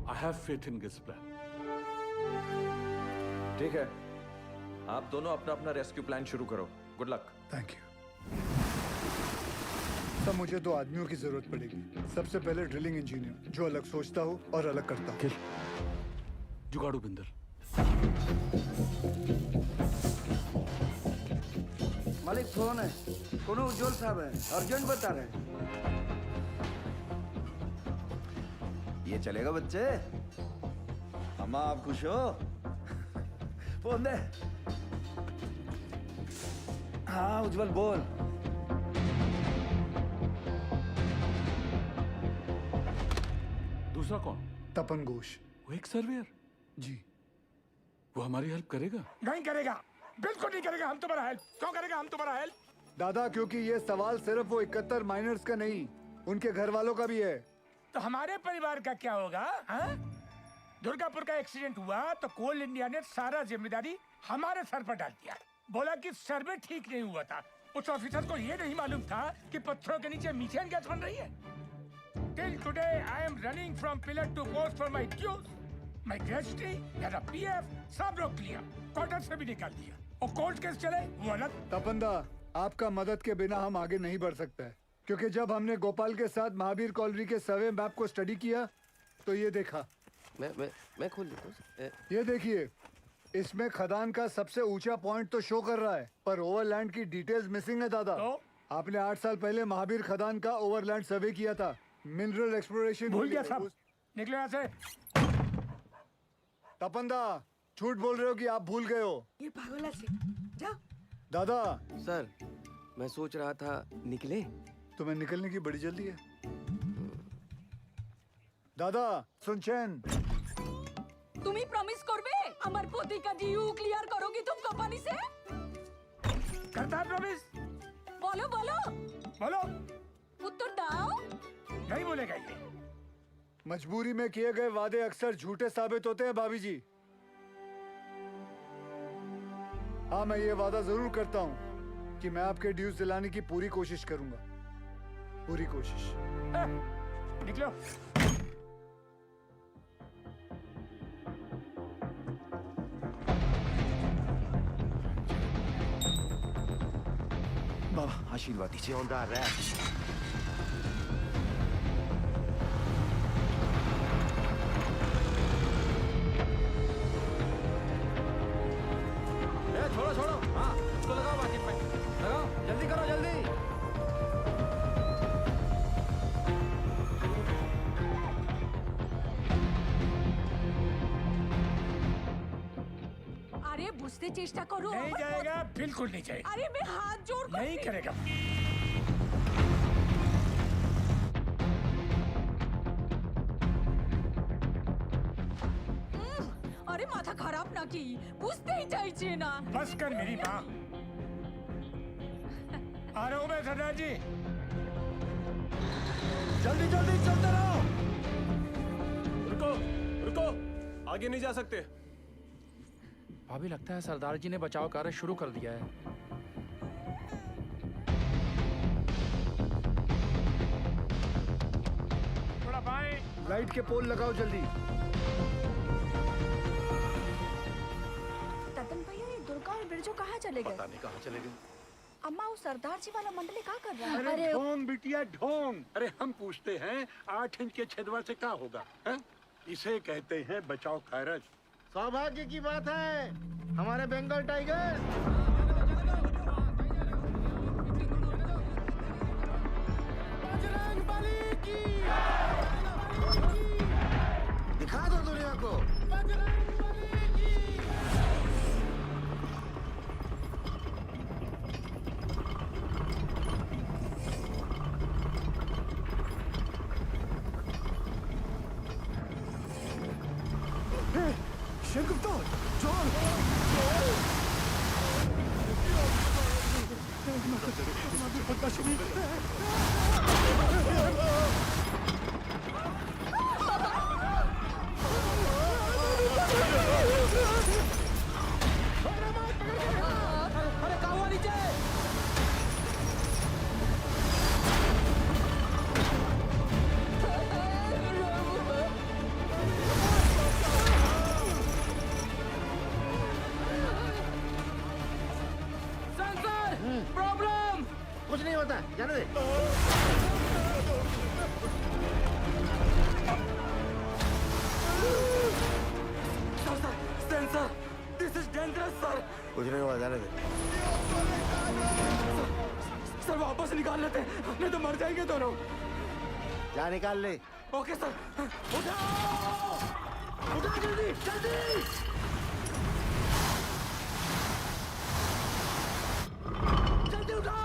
I have faith in Gil's plan. ठीक है, आप दोनों अपना अपना रेस्क्यू प्लान शुरू करो। Good luck. Thank you. सब मुझे 2 आदमियों की जरूरत पड़ेगी। सबसे पहले ड्रिलिंग इंजीनियर, जो अलग सोचता हो और अलग करता हो। जुगाड़ू बिंदर। मालिक फोन है, कोनो उज्जवल साहब है, अर्जेंट बता रहे हैं। ये चलेगा बच्चे? अम्मा आप खुश हो? फोन दे। हाँ उज्जवल बोल। दूसरा कौन? तपन घोष। वो एक सर्वेयर? जी। वो हमारी हेल्प करेगा? नहीं करेगा, बिल्कुल नहीं करेगा। हम तुम्हारा हेल्प क्यों करेगा? हम तुम्हारा हेल्प दादा, क्योंकि ये सवाल सिर्फ वो 71 माइनर्स का नहीं, उनके घर वालों का भी है। तो हमारे परिवार का क्या होगा? हाँ? दुर्गापुर का एक्सीडेंट हुआ तो कोल इंडिया ने सारा जिम्मेदारी हमारे सर पर डाल दिया। बोला कि सर्वे ठीक नहीं हुआ था। उस ऑफिसर को ये नहीं मालूम था कि पत्थरों के नीचे मीथेन गैस बन रही है। Till today, I am running from pillar to post for my dues. My gratuity, मेरा PF, सब रोक लिया, क्वार्टर से भी निकाल दिया। और कोर्ट केस चले, वो अलग। तपंदा, आपका मदद के बिना हम आगे नहीं बढ़ सकते हैं, क्योंकि जब हमने गोपाल के साथ महावीर कॉलोनी के सर्वे मैप को स्टडी किया, तो ये देखा। मैं खोल देता हूँ। ये देखिए, इसमें खदान का सबसे ऊंचा पॉइंट तो शो कर रहा है, पर ओवरलैंड की डिटेल्स मिसिंग है दादा। आपने 8 साल पहले महावीर खदान का ओवरलैंड सर्वे किया था, मिनरल एक्सप्लोरेशन भूल गया साहब। निकलो यहाँ से। तपंदा, झूठ बोल रहे हो कि आप भूल गए हो? ये पागल से जा। दादा सर, मैं सोच रहा था निकले। तुम्हें निकलने की बड़ी जल्दी है। दादा सुनचैन, তুমি প্রমিস করবে আমার প্রতিকা ডিউ ক্লিয়ার করোगी तुम कंपनी से? करता है प्रॉमिस। बोलो बोलो बोलो। उत्तर दाओ। नहीं बोलेगा ये। मजबूरी में किए गए वादे अक्सर झूठे साबित होते हैं भाभी जी। हाँ, मैं ये वादा जरूर करता हूँ कि मैं आपके ड्यूज दिलाने की पूरी कोशिश करूंगा, पूरी कोशिश। निकलो। बाबा आशीर्वाद दीजिए। छोड़ो छोड़ो, हाँ इसको लगाओ बाकी पे, लगाओ जल्दी करो जल्दी। अरे बुझते चेष्टा करो। नहीं जाएगा, बिल्कुल नहीं जाएगा। अरे मैं हाथ जोड़ कर नहीं करेगा। अरे माथा खराब ना की, बुझते ही चाहिए ना। बस कर मेरी माँ। आ रहा हूँ मैं सरदार जी। जल्दी जल्दी चलते रहो। रुको रुको, आगे नहीं जा सकते। भाभी लगता है सरदार जी ने बचाव कार्य शुरू कर दिया है। थोड़ा बाएं। लाइट के पोल लगाओ जल्दी। ततन भैया, ये दुर्गा और बिरजू कहाँ चले गए? पता नहीं कहाँ चले गए। अम्मा, वो सरदार जी वाला मंडली क्या कर रहा है? अरे ढोंग बिटिया ढोंग। अरे हम पूछते हैं 8 इंच के छेदवा से क्या होगा, है? इसे कहते हैं बचाव कार्य। सौभाग्य की बात है, हमारे बंगाल टाइगर। दिखा दो दुनिया को। शेखुफ्तार, जॉन, अरे कहाँ नीचे? प्रॉब्लम कुछ नहीं होता, जाने दे। Sensor, this is dangerous sir. कुछ नहीं हुआ, जाने दे। सर वापस निकाल लेते हैं, नहीं तो मर जाएंगे दोनों। जा निकाल ले। Okay sir. उठाओ, उठाओ जल्दी जल्दी। जल्दी उठा।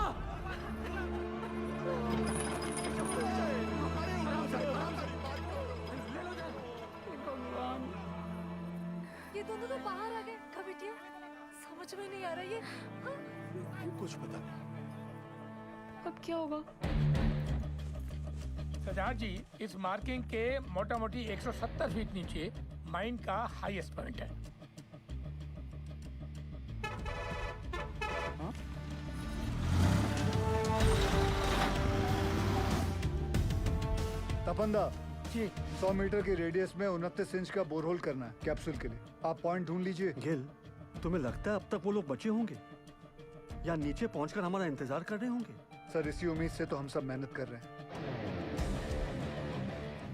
ये दोनों तो बाहर आ गए। कब बिटिया, समझ में नहीं आ रहा ये। कुछ पता नहीं। अब क्या होगा? सरदार जी, इस मार्किंग के मोटा मोटी 170 फीट नीचे माइन का हाईएस्ट पॉइंट है। तपंदा जी 100 मीटर की रेडियस में 29 इंच का बोरहोल करना है कैप्सूल के लिए। आप पॉइंट ढूंढ लीजिए। गिल, तुम्हें लगता है अब तक वो लोग बचे होंगे या नीचे पहुंचकर हमारा इंतजार कर रहे होंगे? सर इसी उम्मीद से तो हम सब मेहनत कर रहे हैं।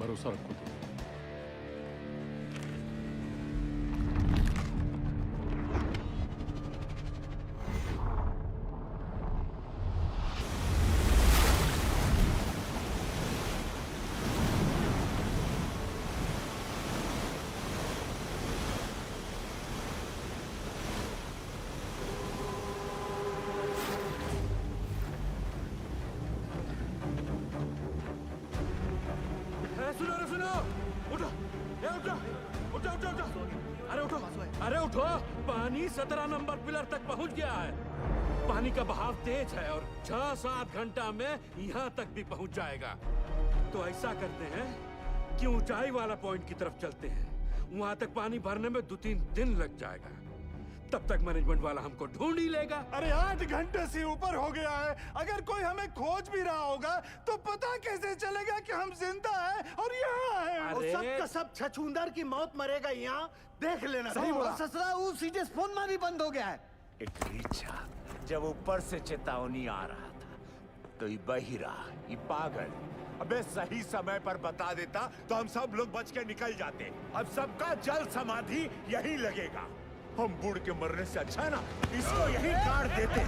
भरोसा रखो। सुनो उठो, उठो, उठो, उठो, उठो, अरे उठो, अरे उठो, पानी 17 नंबर पिलर तक पहुंच गया है। पानी का बहाव तेज है और 6-7 घंटा में यहाँ तक भी पहुंच जाएगा। तो ऐसा करते हैं कि ऊंचाई वाला पॉइंट की तरफ चलते हैं। वहां तक पानी भरने में 2-3 दिन लग जाएगा। तब तक मैनेजमेंट वाला हमको ढूंढ ही लेगा। अरे 8 घंटे से ऊपर हो गया है। अगर कोई हमें खोज भी रहा होगा तो पता कैसे चलेगा कि हम जिंदा हैं और यहाँ हैं? और सब का सब छछूंदर की मौत मरेगा यहाँ, देख लेना। सही बोला। ससुरा वो सीधे फोन मारी बंद हो गया है। इट्रीचा जब ऊपर से चेतावनी आ रहा था तो ये बहिरा, ये पागल अबे सही समय पर बता देता तो हम सब लोग बच के निकल जाते। अब सबका जल समाधि यही लगेगा। हम बूढ़ के मरने से अच्छा है ना इसको यही काट देते।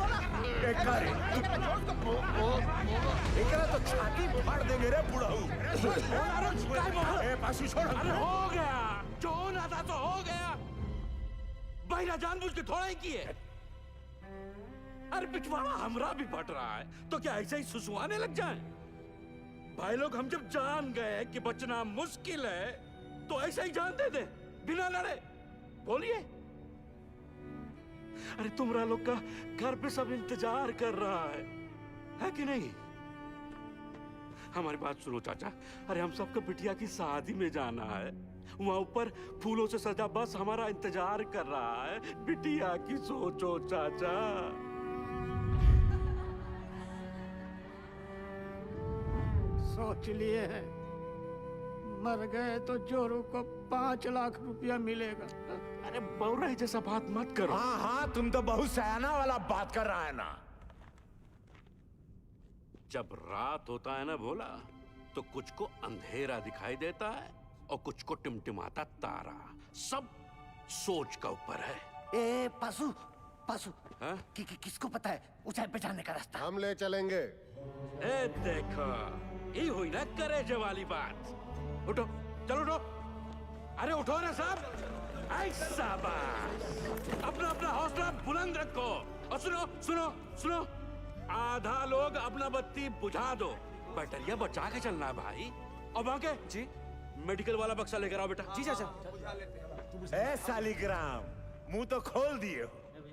एकरा तो छाती फाड़ देंगे रे बुढ़ाऊ। पासू छोड़। अरे हो गया, जो होना था तो हो गया। बहिरा जानबूझ के थोड़ा ही किए। अरे पिछवाड़ा हमरा भी फट रहा है तो क्या ऐसे ही सुसुआने लग जाएं? भाई लोग हम जब जान गए कि बचना मुश्किल है तो ऐसे ही जान दे दे बिना लड़े। बोलिए। अरे तुमरा लोग का घर पे सब इंतजार कर रहा है कि नहीं? हमारी बात सुनो चाचा। अरे हम सबको बिटिया की शादी में जाना है। वहां ऊपर फूलों से सजा बस हमारा इंतजार कर रहा है। बिटिया की सोचो चाचा। सोच लिए हैं, मर गए तो जोरू को 5 लाख रुपया मिलेगा। अरे बौरा जैसा बात मत करो। हाँ हाँ तुम तो बहुत सयाना वाला बात कर रहा है ना। जब रात होता है ना भोला तो कुछ को अंधेरा दिखाई देता है और कुछ को टिमटिमाता तारा। सब सोच का ऊपर है। ए पासू पासू हाँ? किसको पता है ऊंचाई पे जाने का रास्ता? हम ले चलेंगे। ए देखो ये हुई ना करेजे वाली बात। उठो, चलो उठो। अरे उठो ना साहब। ऐसा बात। अपना अपना हौसला बुलंद रखो। और सुनो सुनो सुनो, आधा लोग अपना बत्ती बुझा दो। बैटरिया बचा के चलना है भाई। और बाके जी मेडिकल वाला बक्सा लेकर आओ बेटा। जी चाचा। ए सालीग्राम मुंह तो खोल दिए हो।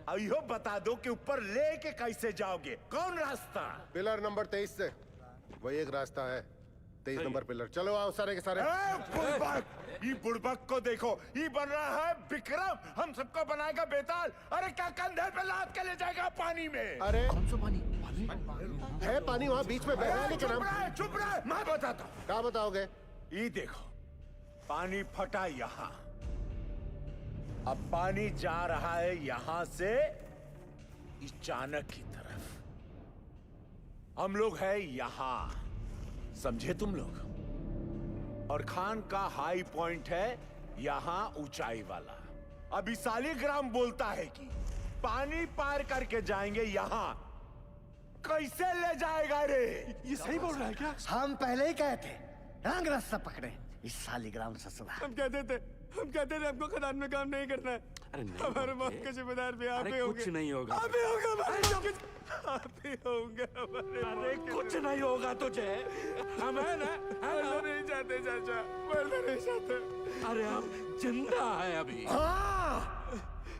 अब यो बता दो कि ऊपर लेके कैसे जाओगे? कौन रास्ता? पिलर नंबर 23 से वही एक रास्ता है। 23 नंबर पिलर। चलो आओ सारे के सारे। ये बुड़बक को देखो, ये बन रहा है विक्रम। हम सबको बनाएगा बेताल। अरे क्या कंधे पे लाद के ले जाएगा पानी में? अरे कौन सा पानी? है पानी वहाँ बीच में बह रहा है। चुप रहे, मैं बताता हूँ। क्या बताओगे? ये देखो पानी फटा यहाँ। अब पानी जा रहा है यहाँ से इस चाणक की तरफ। हम लोग है यहाँ, समझे तुम लोग? और खान का हाई पॉइंट है यहाँ ऊंचाई वाला। अभी सालीग्राम बोलता है कि पानी पार करके जाएंगे यहाँ। कैसे ले जाएगा रे? ये सही बोल रहा है क्या? हम पहले ही कहे थे रंग रास्ता पकड़े इस सालीग्राम ससुरा। हम कहते थे हमको खदान में काम नहीं करना है। अरे नहीं हमारे मौत के जिम्मेदार भी आप ही होंगे। कुछ नहीं होगा। आप ही होंगे हमारे मौत के। आप ही होंगे हमारे। अरे कुछ नहीं होगा तुझे। हम है ना? मरना नहीं चाहते चाचा, मरना नहीं चाहते। अरे हम जिंदा है अभी। हाँ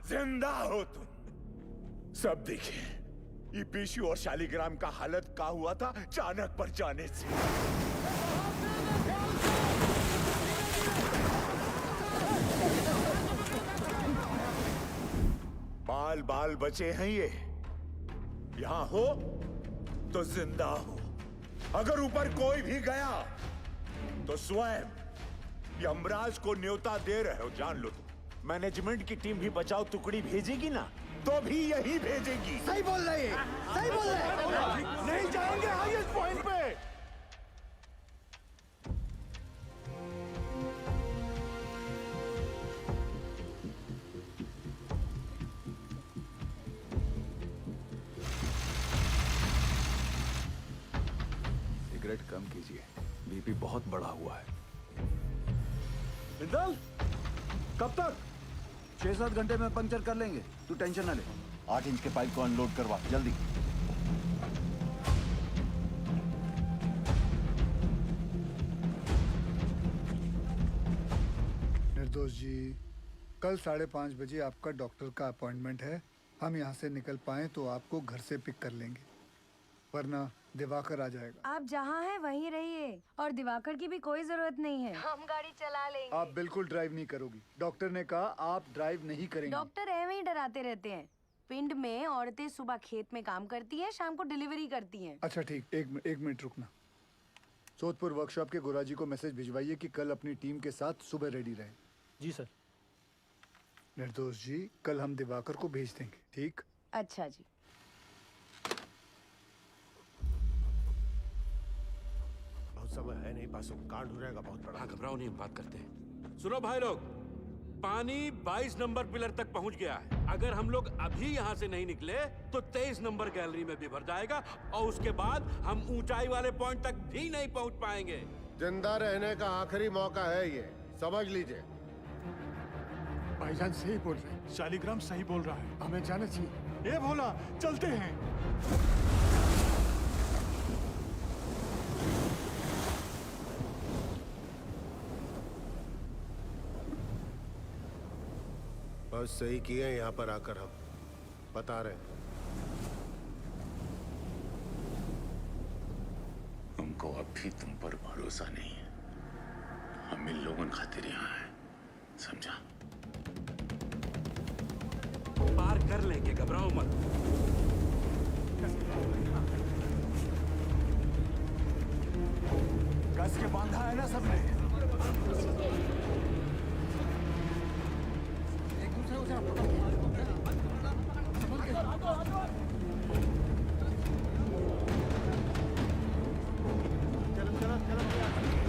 जिंदा हो तुम। सब देखिए ये पीशू और शालीग्राम का हालत क्या हुआ था चाणक पर जाने से। बाल बाल बचे हैं ये। यहाँ हो तो जिंदा हो। अगर ऊपर कोई भी गया तो स्वयं यमराज को न्योता दे रहे हो, जान लो तुम। मैनेजमेंट की टीम भी बचाओ टुकड़ी भेजेगी ना, तो भी यही भेजेगी। सही बोल रहे हैं, सही बोल रहे हैं। नहीं जाएंगे हाईएस्ट पॉइंट पे। सिगरेट कम कीजिए, बीपी बहुत बढ़ा हुआ है। बिंदल, कब तक? 6-7 घंटे में पंक्चर कर लेंगे, तू टेंशन ना ले। 8 इंच के पाइप को अनलोड करवा जल्दी। निर्दोष जी, कल 5:30 बजे आपका डॉक्टर का अपॉइंटमेंट है। हम यहाँ से निकल पाए तो आपको घर से पिक कर लेंगे, वरना दिवाकर आ जाएगा। आप जहाँ हैं वहीं रहिए, और दिवाकर की भी कोई जरूरत नहीं है, हम गाड़ी चला लेंगे। आप बिल्कुल ड्राइव नहीं करोगी, डॉक्टर ने कहा आप ड्राइव नहीं करेंगे। डॉक्टर ऐਵੇਂ ही डराते रहते हैं। पिंड में औरतें सुबह खेत में काम करती हैं, शाम को डिलीवरी करती हैं। अच्छा ठीक, एक मिनट रुकना। सोदपुर वर्कशॉप के गुराजी को मैसेज भिजवाइए कि कल अपनी टीम के साथ सुबह रेडी रहे। जी सर। निर्दोष जी, कल हम दिवाकर को भेज देंगे, ठीक? अच्छा जी। बहुत समय है नहीं, पासों कांड हो जाएगा बहुत बड़ा। हाँ, घबराओ नहीं, हम बात करते हैं। सुनो भाई लोग, पानी 22 नंबर पिलर तक पहुंच गया है। अगर हम लोग अभी यहाँ से नहीं निकले तो 23 नंबर गैलरी में भी भर जाएगा, और उसके बाद हम ऊंचाई वाले पॉइंट तक भी नहीं पहुंच पाएंगे। जिंदा रहने का आखिरी मौका है ये, समझ लीजिए। भाईजान सही बोल रहे हैं, शालिग्राम सही बोल रहा है, हमें जाना चाहिए। ये भोला, चलते हैं। बस सही किए यहाँ पर आकर, हम बता रहे हैं। हमको अब भी तुम पर भरोसा नहीं है। हम इन लोगों खातिर यहाँ हैं, समझा? पार कर लेंगे, घबराओ मत। कस के बांधा है ना सबने। एक दूसरे को जरा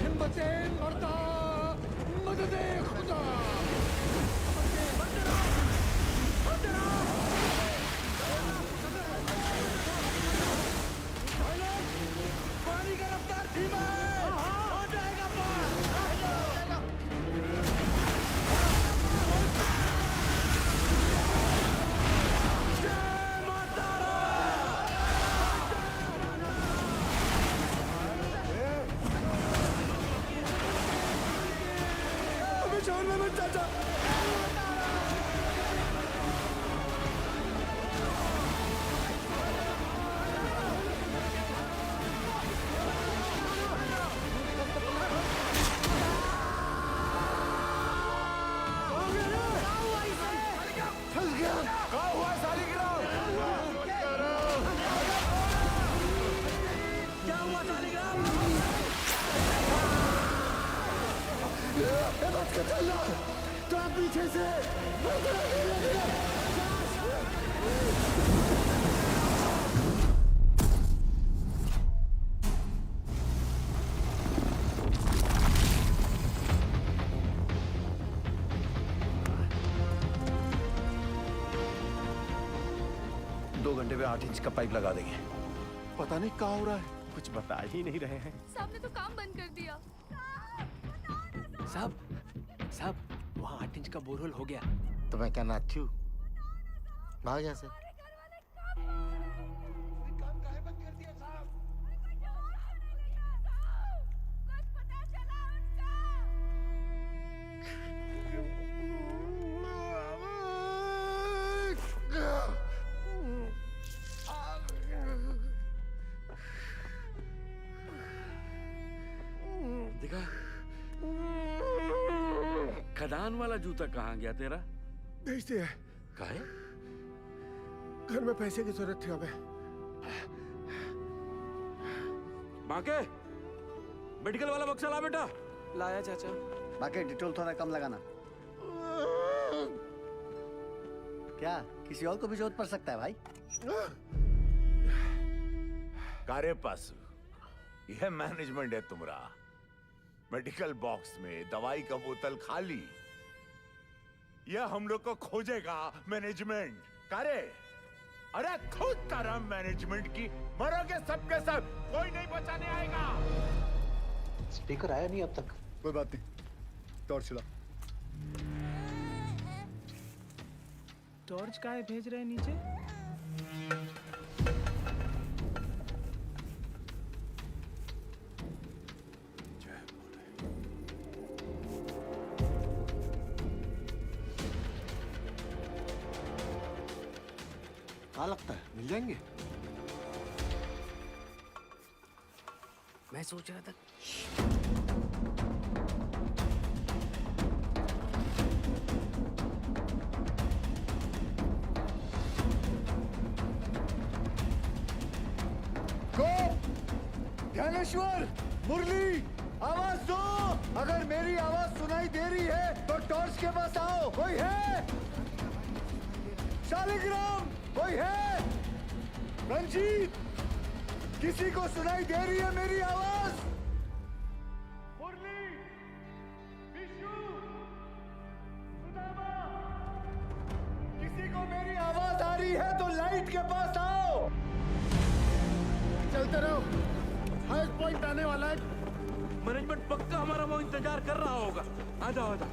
हिम्मते मर्दा, मददे खुदा। पानी का रफ्तार धीमा है, हो जाएगा पार। चाचा 2 घंटे में 8 इंच का पाइप लगा देंगे। पता नहीं क्या हो रहा है, कुछ बता ही नहीं रहे हैं। साहब ने तो काम बंद कर दिया। साहब, वहाँ 8 इंच का बोरहोल हो गया। तो मैं क्या नाचू? भाग यहाँ से। देखा, खदान वाला जूता कहाँ गया तेरा? भेज दिया। काहे? घर में पैसे की जरूरत थी हमें। बाके, मेडिकल वाला बक्सा ला बेटा। लाया चाचा। बाकी डिटोल थोड़ा कम लगाना। क्या किसी और को भी जरूरत पड़ सकता है भाई? कारे पासु, यह मैनेजमेंट है तुम्हारा। मेडिकल बॉक्स में दवाई का बोतल खाली, यह हम लोग को खोजेगा मैनेजमेंट। कारे, अरे खुद तरह मैनेजमेंट की मरोगे सबके सब, कोई नहीं बचाने आएगा। स्पीकर आया नहीं अब तक। कोई बात नहीं, टॉर्च चला। टॉर्च काहे भेज रहे हैं नीचे? क्या लगता है मिल जाएंगे? मैं सोच रहा था ध्यानेश्वर, मुरली, आवाज दो। अगर मेरी आवाज सुनाई दे रही है तो टॉर्च के पास आओ। कोई है? शालिग्राम, कोई है? रंजीत, किसी को सुनाई दे रही है मेरी आवाज? मुरली, विशु, सुदामा, किसी को मेरी आवाज आ रही है तो लाइट के पास आओ। चलते रहो, हाईएस्ट पॉइंट आने वाला है। मैनेजमेंट पक्का हमारा वो इंतजार कर रहा होगा। आ जाओ आ जाओ।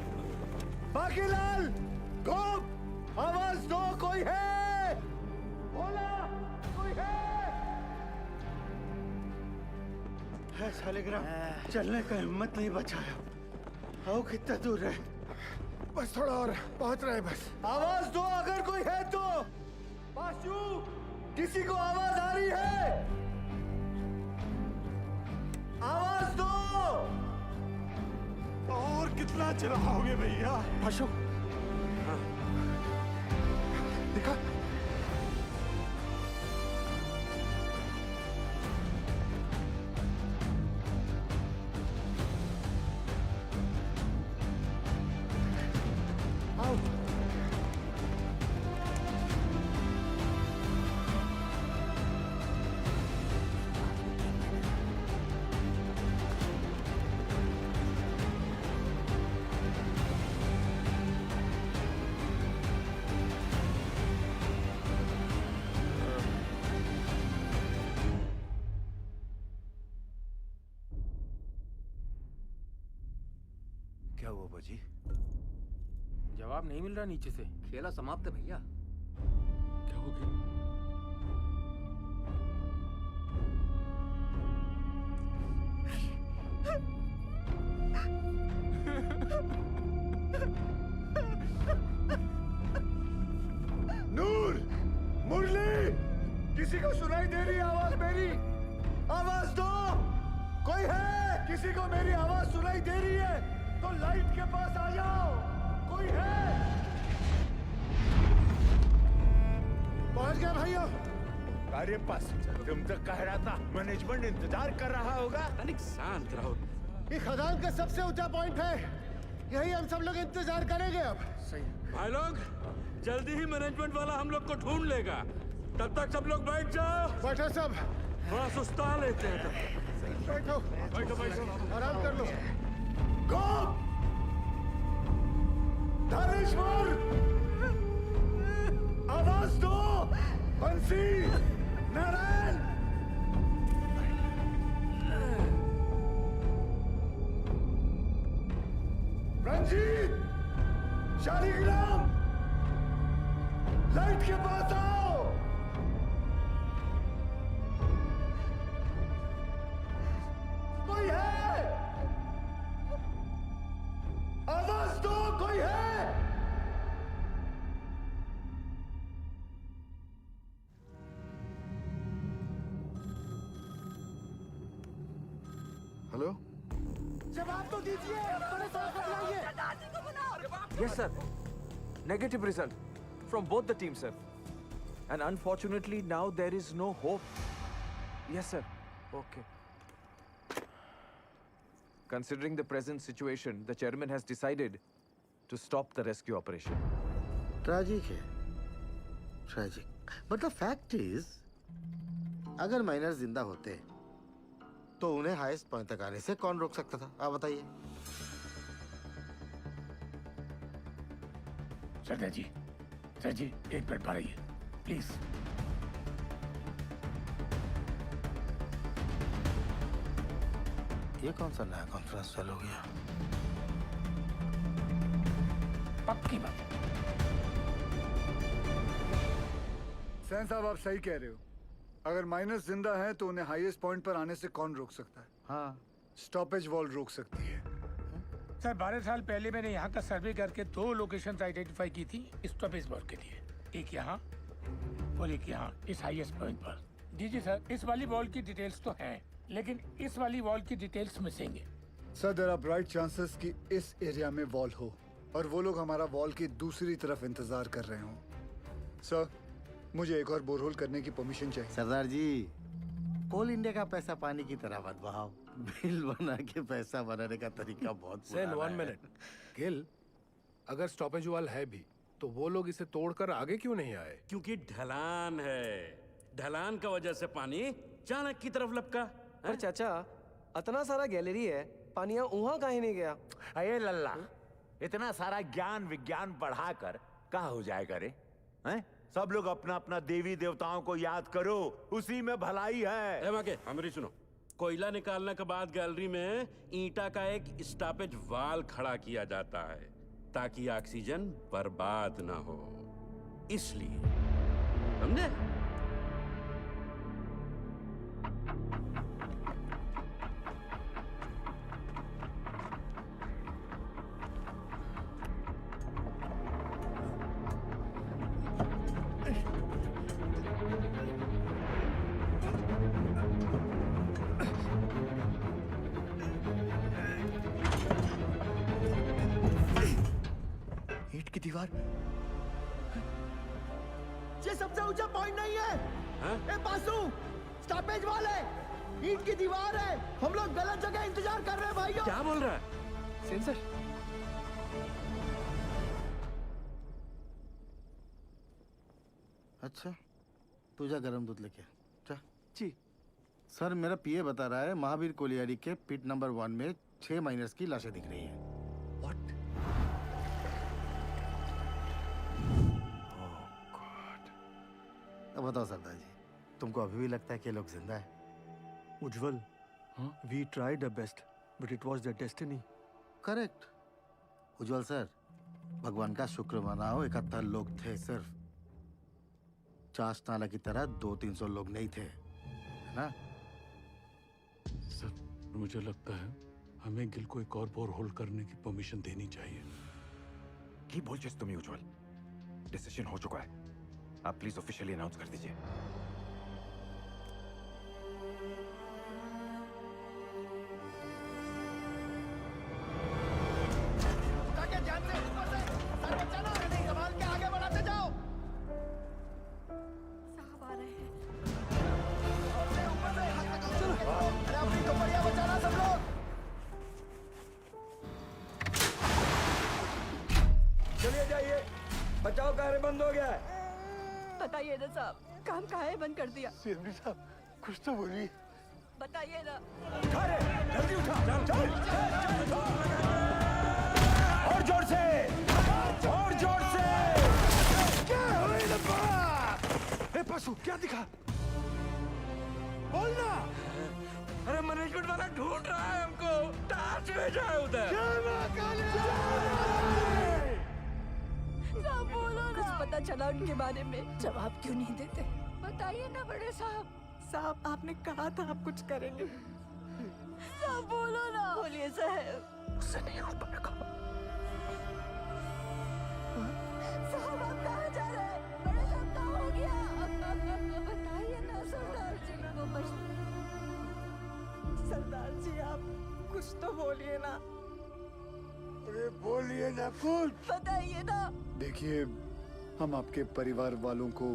बाकीलाल, गोप, आवाज दो। कोई है? भोला, कोई है शालिग्राम, चलने का हिम्मत नहीं बचाया। आओ कितना दूर है? बस थोड़ा और, पहुंच रहे बस। आवाज दो अगर कोई है तो। पाशु, किसी को आवाज आ रही है? आवाज दो। और कितना चिल्लाओगे भैया? पाशु, दिखा। आओ। क्या हुआ बाजी? जवाब नहीं मिल रहा नीचे से। खेला समाप्त है भैया। क्या हो गया? नूर, मुरली, किसी को सुनाई दे रही है आवाज मेरी? आवाज दो। कोई है? किसी को मेरी आवाज सुनाई दे रही है तो लाइट के पास आ जाओ। कोई है? पहुंच गया भैया। अरे पास, तुम तो कह रहा था मैनेजमेंट इंतजार कर रहा होगा। तनिक शांत रहो। ये खदान का सबसे ऊंचा पॉइंट है, यही हम सब लोग इंतजार करेंगे अब। सही। भाई लोग, जल्दी ही मैनेजमेंट वाला हम लोग को ढूंढ लेगा। तब तक सब लोग बैठ जाओ। बैठो सब। थोड़ा सुस्ता लेते हैं तब। बैठो बैठो बैठो, आराम कर लो। गोप, धनेश्वर, आवाज दो। बंसी, नारायण, रंजीत, शालिग्राम, लाइट के पास आओ। कोई है? आवाज दो। कोई है? हेलो, जवाब तो दीजिए। बड़े साहब को बुलाइए। Yes, sir. Negative result from both the teams, sir. And unfortunately, now there is no hope. Yes, sir. Okay. Considering the present situation, the chairman has decided to stop the rescue operation. Tragic है, tragic. But the fact is, अगर माइनर जिंदा होते तो उन्हें हाईएस्ट पॉइंट तक आने से कौन रोक सकता था? आप बताइए। सर जी, एक मिनट पढ़ाइए प्लीज। ये कौन सा नया कॉन्फ्रेंस चालू हो गया? पक्की बात। सैन साहब, आप सही कह रहे हो। अगर माइनस जिंदा है तो उन्हें हाईएस्ट पॉइंट पर आने से कौन रोक सकता है? हाँ, स्टॉपेज वॉल रोक सकती है। सर 12 साल पहले मैंने यहाँ का सर्वे करके 2 लोकेशंस आइडेंटिफाई की थी स्टॉपेज वॉल के लिए, एक यहाँ और एक यहाँ इस हाईएस्ट पॉइंट पर। जी सर, इस वाली वॉल की डिटेल्स तो हैं, लेकिन इस वाली वॉल की डिटेल्स मिसिंग है। Sir, there are bright chances कि इस एरिया में वॉल हो और वो लोग हमारा वॉल की दूसरी तरफ इंतजार कर रहे हों। सर, मुझे एक और बोरहोल करने की परमिशन चाहिए। सरदार जी, कोल इंडिया का पैसा पानी की तरह मत बहाओ। बिल बना के पैसा बनाने का तरीका बहुत सेन, 1 मिनट। गिल, अगर स्टॉपेज वॉल है भी तो वो लोग इसे तोड़कर आगे क्यों नहीं आए? क्योंकि ढलान है। ढलान का वजह से पानी चाणक की तरफ लपका। पर चाचा, इतना सारा गैलरी है, पानिया वहां काहे नहीं गया? अये लल्ला, इतना सारा ज्ञान विज्ञान बढ़ाकर कहाँ हो जाएगा रे? हैं? सब लोग अपना अपना देवी देवताओं को याद करो, उसी में भलाई है। हमारी सुनो, कोयला निकालने के बाद गैलरी में ईंटा का एक स्टॉपेज वाल खड़ा किया जाता है ताकि ऑक्सीजन बर्बाद ना हो, इसलिए। समझे? ईंट की दीवार, ये सबसे ऊंचा पॉइंट नहीं है। ए बासु, स्टॉपेज वॉल है, ईंट की दीवार है। हम लोग गलत जगह इंतजार कर रहे हैं भाइयों। क्या बोल रहा है? सेंसर, अच्छा, तू जा गरम दूध लेके जा। जी सर, मेरा पीए बता रहा है महावीर कोलियारी के पिट नंबर 1 में 6 माइनर्स की लाशें दिख रही हैं। अब बताओ सरदार जी, तुमको अभी भी लगता है कि ये लोग जिंदा है? Ujjwal, we tried the best but it was the destiny. Correct Ujjwal sir, भगवान का शुक्र मनाओ, 71 लोग थे सिर्फ। चाश नाला की तरह 200-300 लोग नहीं थे, है ना? सर, मुझे लगता है हमें गिल को एक और बोरहोल करने की परमिशन देनी चाहिए। की बोल जिस तुम्हें उज्जवल, डिसीजन हो चुका है। आप प्लीज ऑफिशियली अनाउंस कर दीजिए। ध्यान से, ऊपर से, सर बचाना, संभाल के आगे बढ़ाते जाओ। साहब आ रहे हैं। ऊपर से, अरे अपनी कंपनियां बचाना सब लोग। चलिए जाइए, बचाव कार्य बंद हो गया है। बताइए ना साहब, काम काहे बंद कर दिया? सीएमडी साहब, कुछ तो बोलिए। बताइए ना। जल्दी उठा, चल। और जोर से, और जोर से। क्या हुई लपा? ए पशु, क्या दिखा? बोलना। अरे मैनेजमेंट वाला ढूंढ रहा है हमको, टार्च भेजा है उधर। साहब बोलो ना। कुछ पता चला उनके बारे में? जवाब क्यों नहीं देते? बताइए ना बड़े साहब। साहब, आपने कहा था आप कुछ करेंगे। साहब बोलो ना। बोलिए साहब। उससे नहीं हो पाएगा। साहब, आप कहाँ जा रहे हैं? बड़े साहब, क्या हो गया? बताइए ना सरदार जी को। बस सरदार जी, आप कुछ तो बोलिए ना। अरे बोलिए ना कुछ। बताइए ना। देखिए, हम आपके परिवार वालों को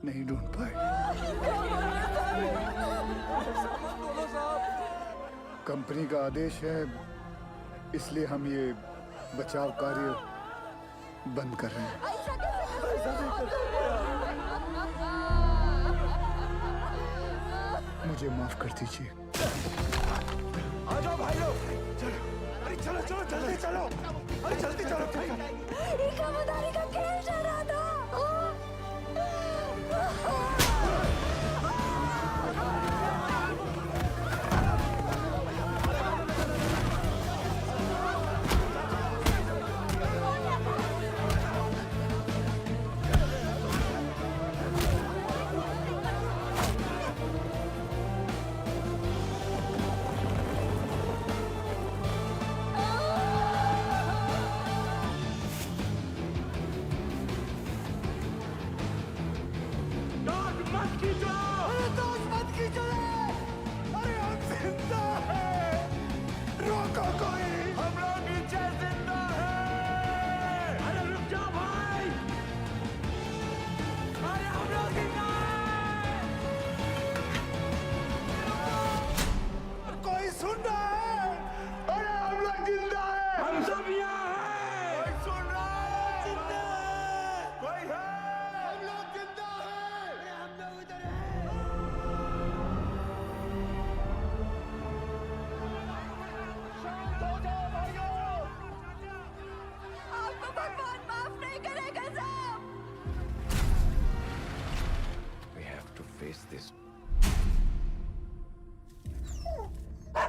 नहीं ढूंढ पाए। कंपनी का आदेश है, इसलिए हम ये बचाव कार्य बंद कर रहे हैं। मुझे माफ कर दीजिए। आ जाओ भाई लोग, चलो, अरे चलो चलो जल्दी चलो, अरे जल्दी चलो भाई। इकामदारी का खेल चल रहा था।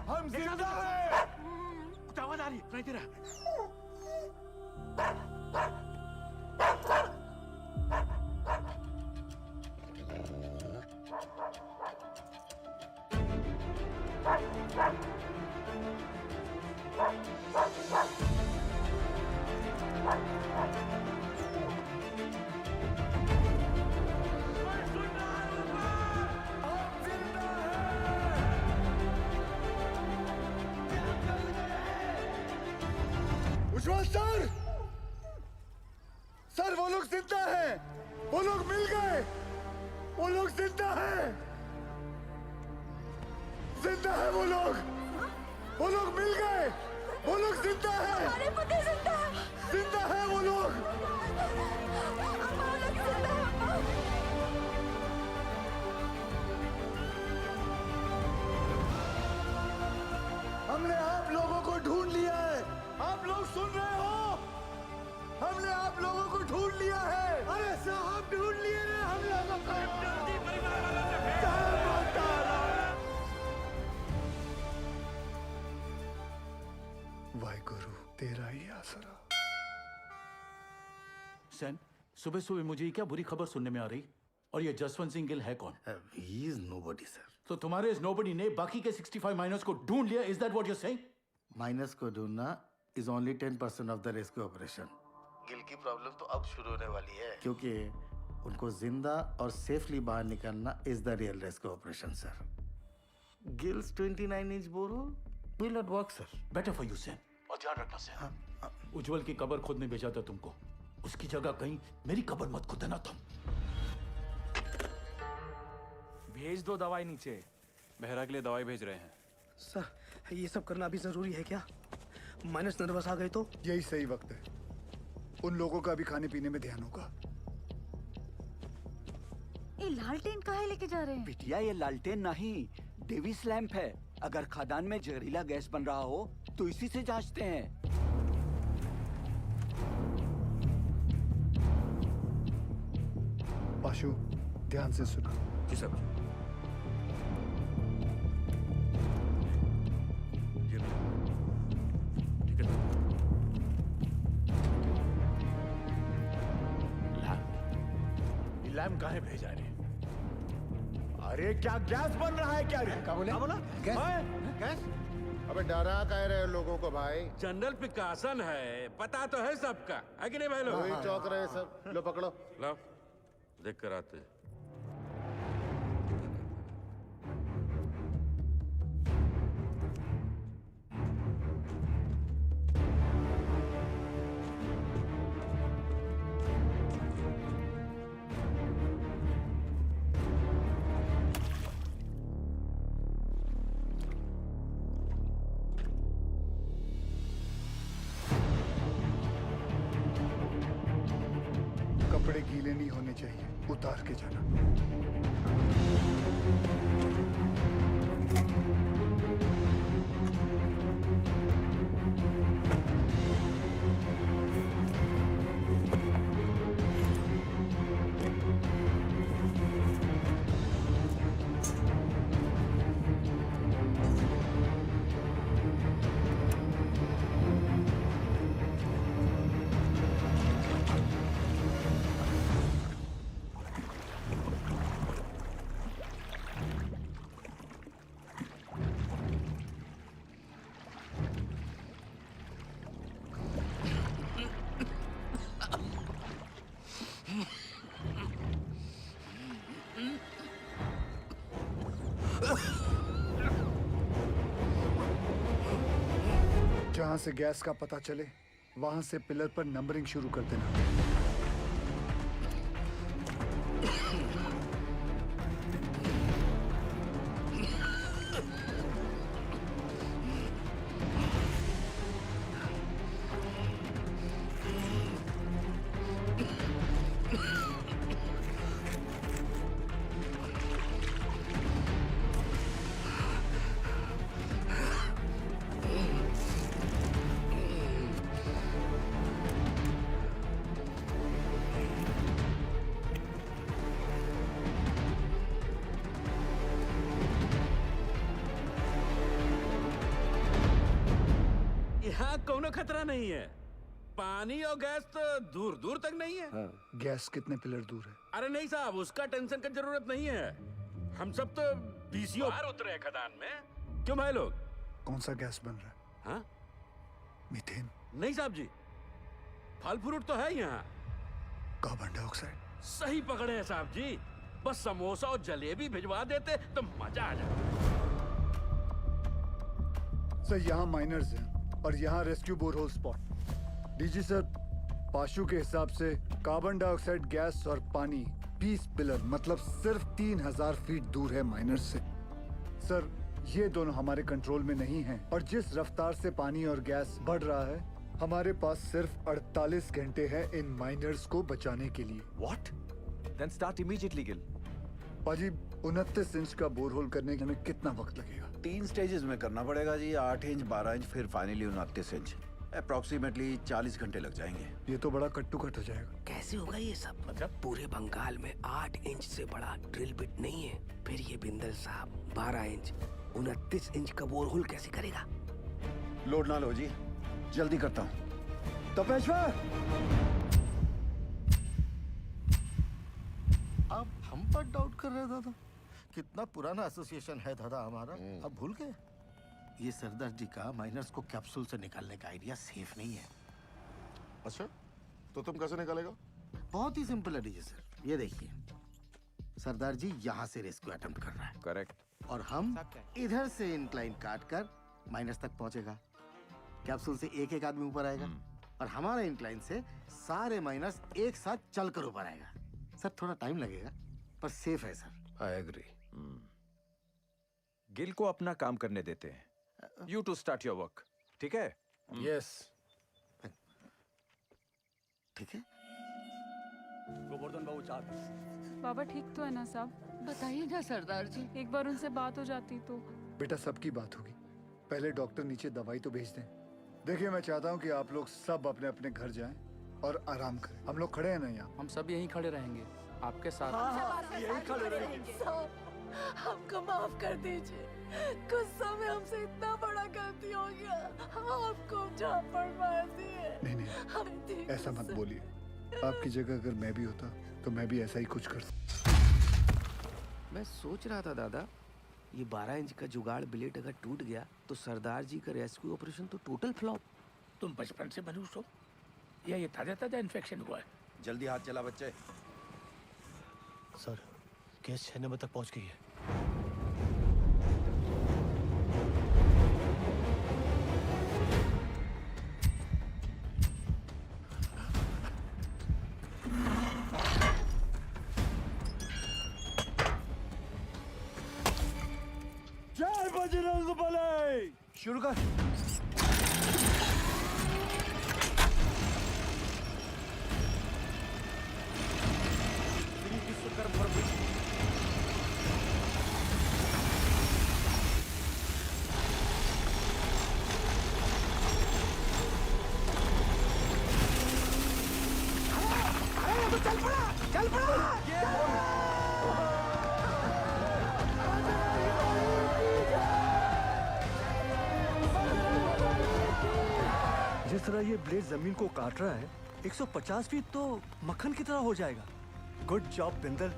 हम जिंदा हैं। आवाज आ रही है, तेरा उज्जवल सर, सर वो लोग जिंदा हैं, वो लोग मिल गए, वो लोग जिंदा हैं, जिंदा है वो लोग मिल गए, वो लोग जिंदा हैं, हमारे पति जिंदा है, जिंदा है वो लोग। हमने आप लोगों को ढूंढ लिया है, आप लोग सुन रहे हो? हमने आप लोगों को ढूंढ लिया है। अरे साहब ढूंढ लिए रे हम लोगों को। वाहिगुरु तेरा ही आसरा। सैन, सुबह सुबह मुझे क्या बुरी खबर सुनने में आ रही? और ये जसवंत सिंह गिल है कौन? He is nobody, sir. तो तुम्हारे इस नोबडी ने बाकी के 65 माइनर्स को ढूंढ लिया, is that what you are saying? Miners को ढूंढना is only 10% of the rescue operation. Gill की प्रॉब्लम तो अब शुरू होने वाली है, क्योंकि उनको जिंदा और सेफली बाहर निकालना is the real rescue operation, sir. Gil's 29-inch borehole will not work, sir. Better for you son, और ध्यान रखना सैन। उज्जवल की कब्र खुद नहीं भेजा था तुमको, उसकी जगह कहीं मेरी कब्र मत खुदना तुम। भेज दो दवाई नीचे। बहरा के लिए दवाई भेज रहे हैं। सर ये सब करना अभी जरूरी है क्या? माइनस नर्वस आ गए तो? यही सही वक्त है, उन लोगों का भी खाने पीने में ध्यान होगा। ये लालटेन काहे लेके जा रहे हैं? बिटिया ये लालटेन नहीं, डेविस लैंप है। अगर खदान में जहरीला गैस बन रहा हो तो इसी से जांचते हैं। पाशु ध्यान से सुना। जी सर। लैम्प काहे भेजा रे? अरे क्या गैस बन रहा है क्या रे? क्या बोला? गैस? अबे डरा कह रहे हो लोगों को भाई? जनरल पिकासन है, पता तो है सबका, है कि नहीं भाई लोग? वही चौक रहे सब। लो पकड़ो। लो देख कर आते। चाहिए, उतार के जाना। जहां से गैस का पता चले वहां से पिलर पर नंबरिंग शुरू कर देना। यहाँ कोनो खतरा नहीं है। पानी और गैस तो दूर दूर तक नहीं है। गैस कितने पिलर दूर है? अरे नहीं साहब, उसका टेंशन की जरूरत नहीं है। हम सब तो बीसीओ बाहर उतरे हैं खदान में। क्यों भाई लोग? कौन सा गैस बन रहा है? हाँ? मीथेन? नहीं साहब जी, फल फ्रूट तो है यहाँ। Carbon dioxide? सही पकड़े हैं साहब जी। बस समोसा और जलेबी भिजवा देते तो मजा आ जाता। सर यहाँ माइनर्स हैं और यहाँ rescue borehole spot. DG sir, पाशु के हिसाब से कार्बन डाइऑक्साइड गैस और पानी 20 पिलर मतलब सिर्फ 3000 फीट दूर है माइनर्स से। सर ये दोनों हमारे कंट्रोल में नहीं हैं और जिस रफ्तार से पानी और गैस बढ़ रहा है हमारे पास सिर्फ 48 घंटे हैं इन माइनर्स को बचाने के लिए। What? Then start immediately, Gil. पाजी 29 इंच का बोरहोल करने में कितना वक्त लगेगा? 3 स्टेजेस में करना पड़ेगा जी, 8 इंच, 12 इंच, फिर फाइनली 29 इंच। अप्रोक्सीमेटली 40 घंटे लग जाएंगे। ये तो बड़ा कट्टू कट हो जाएगा। कैसे होगा ये सब? मतलब पूरे बंगाल में 8 इंच से बड़ा ड्रिल बिट नहीं है। फिर ये बिंदल साहब 12 इंच 29 इंच का बोरहोल कैसे करेगा? लोड ना लो जी, जल्दी करता हूँ। तपेश्वर! आप हम पर डाउट कर रहे हैं दादा? कितना पुराना एसोसिएशन है दादा हमारा, अब भूल गए? ये सरदार जी का माइनर्स को कैप्सूल से निकालने का आइडिया सेफ नहीं है। अच्छा, तो तुम कैसे निकालेगा? बहुत ही सिंपल है डीजे सर, ये देखिए सरदार जी यहाँ से रेस्क्यू अटेम्प्ट कर रहा है। करेक्ट। और हम इधर से इंक्लाइन काट कर माइनस तक पहुंचेगा। कैप्सूल से एक एक आदमी ऊपर आएगा और हमारा इंक्लाइन से सारे माइनस एक साथ चलकर ऊपर आएगा। सर थोड़ा टाइम लगेगा पर सेफ है सर। I agree. गिल को अपना काम करने देते हैं। You to start your work. ठीक है? Yes. ठीक है। गोवर्धन बाबू 4 बाबा ठीक तो है ना साहब? बताइए ना सरदार जी। एक बार उनसे बात हो जाती तो। बेटा सबकी बात होगी, पहले डॉक्टर नीचे दवाई तो भेज दें। देखिए मैं चाहता हूँ कि आप लोग सब अपने अपने घर जाएं और आराम करें। हम लोग खड़े हैं ना यहाँ? हम सब यहीं खड़े रहेंगे आपके साथ। हाँ, यही खड़े रहेंगे। हमको माफ कर दीजिए, गुस्सा में हमसे इतना बड़ा गलती हो गया, आपको झापड़ मार दिए। नहीं ऐसा मत बोलिए। आपकी जगह अगर मैं भी होता तो मैं भी ऐसा ही कुछ करता। मैं सोच रहा था दादा, ये 12 इंच का जुगाड़ ब्लेड अगर टूट गया तो सरदार जी का रेस्क्यू ऑपरेशन तो टोटल फ्लॉप। तुम बचपन से मनुष्य हो या ये ताजा ताजा इन्फेक्शन हुआ है? जल्दी हाथ चला बच्चे। सर केस 6 नंबर तक पहुंच गई है। जय बजरंगबली! शुरू कर। जिस तरह ये ब्लेड जमीन को काट रहा है 150 फीट तो मक्खन की तरह हो जाएगा। Good job Bindal.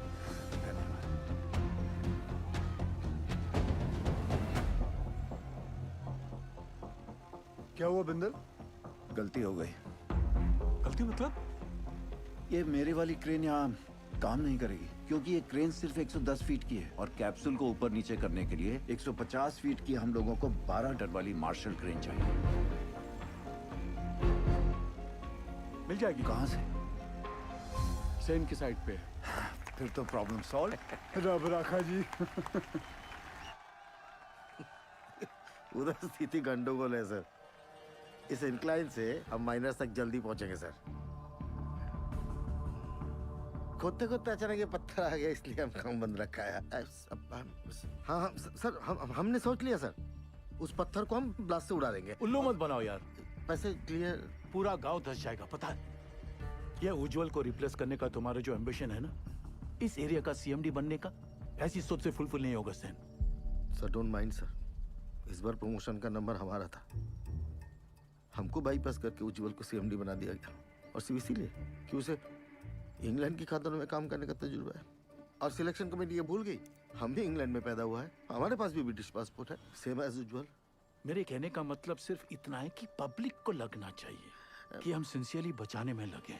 क्या हुआ बिंदल? गलती हो गई। गलती मतलब? ये मेरी वाली क्रेन यहाँ काम नहीं करेगी क्योंकि ये क्रेन सिर्फ 110 फीट की है और कैप्सूल को ऊपर नीचे करने के लिए 150 फीट की हम लोगों को 12 टन वाली मार्शल क्रेन चाहिए। मिल जाएगी। कहाँ से? सेन की साइड पे। फिर तो प्रॉब्लम सॉल्व। रब राखा जी। उधर स्थिति गंडोगोल है सर। इस इंक्लाइन से हम माइनस तक जल्दी पहुंचेंगे सर। खोदते खोदते अचानक ये पत्थर आ गया इसलिए हम काम बंद रखा है। हाँ हाँ सर हमने सोच लिया सर। उस पत्थर को हम ब्लास्ट से उड़ा देंगे। उल्लू मत बनाओ यार। पैसे क्लियर। पूरा गांव धस जाएगा पता है। यह उज्जवल को रिप्लेस करने का तुम्हारा जो एम्बिशन है ना, इस एरिया का सीएमडी बनने का, ऐसी सोच से फुलफिल नहीं होगा Sen. Sir don't mind sir, इस बार प्रमोशन का नंबर हमारा था। हमको बाईपास करके उज्जवल को सीएमडी बना दिया गया और सिर्फ इसीलिए कि उसे इंग्लैंड की खातों में काम करने का तजुर्बा है। और सिलेक्शन कमेटी ये भूल गई हम भी इंग्लैंड में पैदा हुआ है, हमारे पास भी ब्रिटिश पासपोर्ट है, सेम एज उज्जवल। मेरे कहने का मतलब सिर्फ इतना है कि पब्लिक को लगना चाहिए कि हम सिंसियरली बचाने में लगे।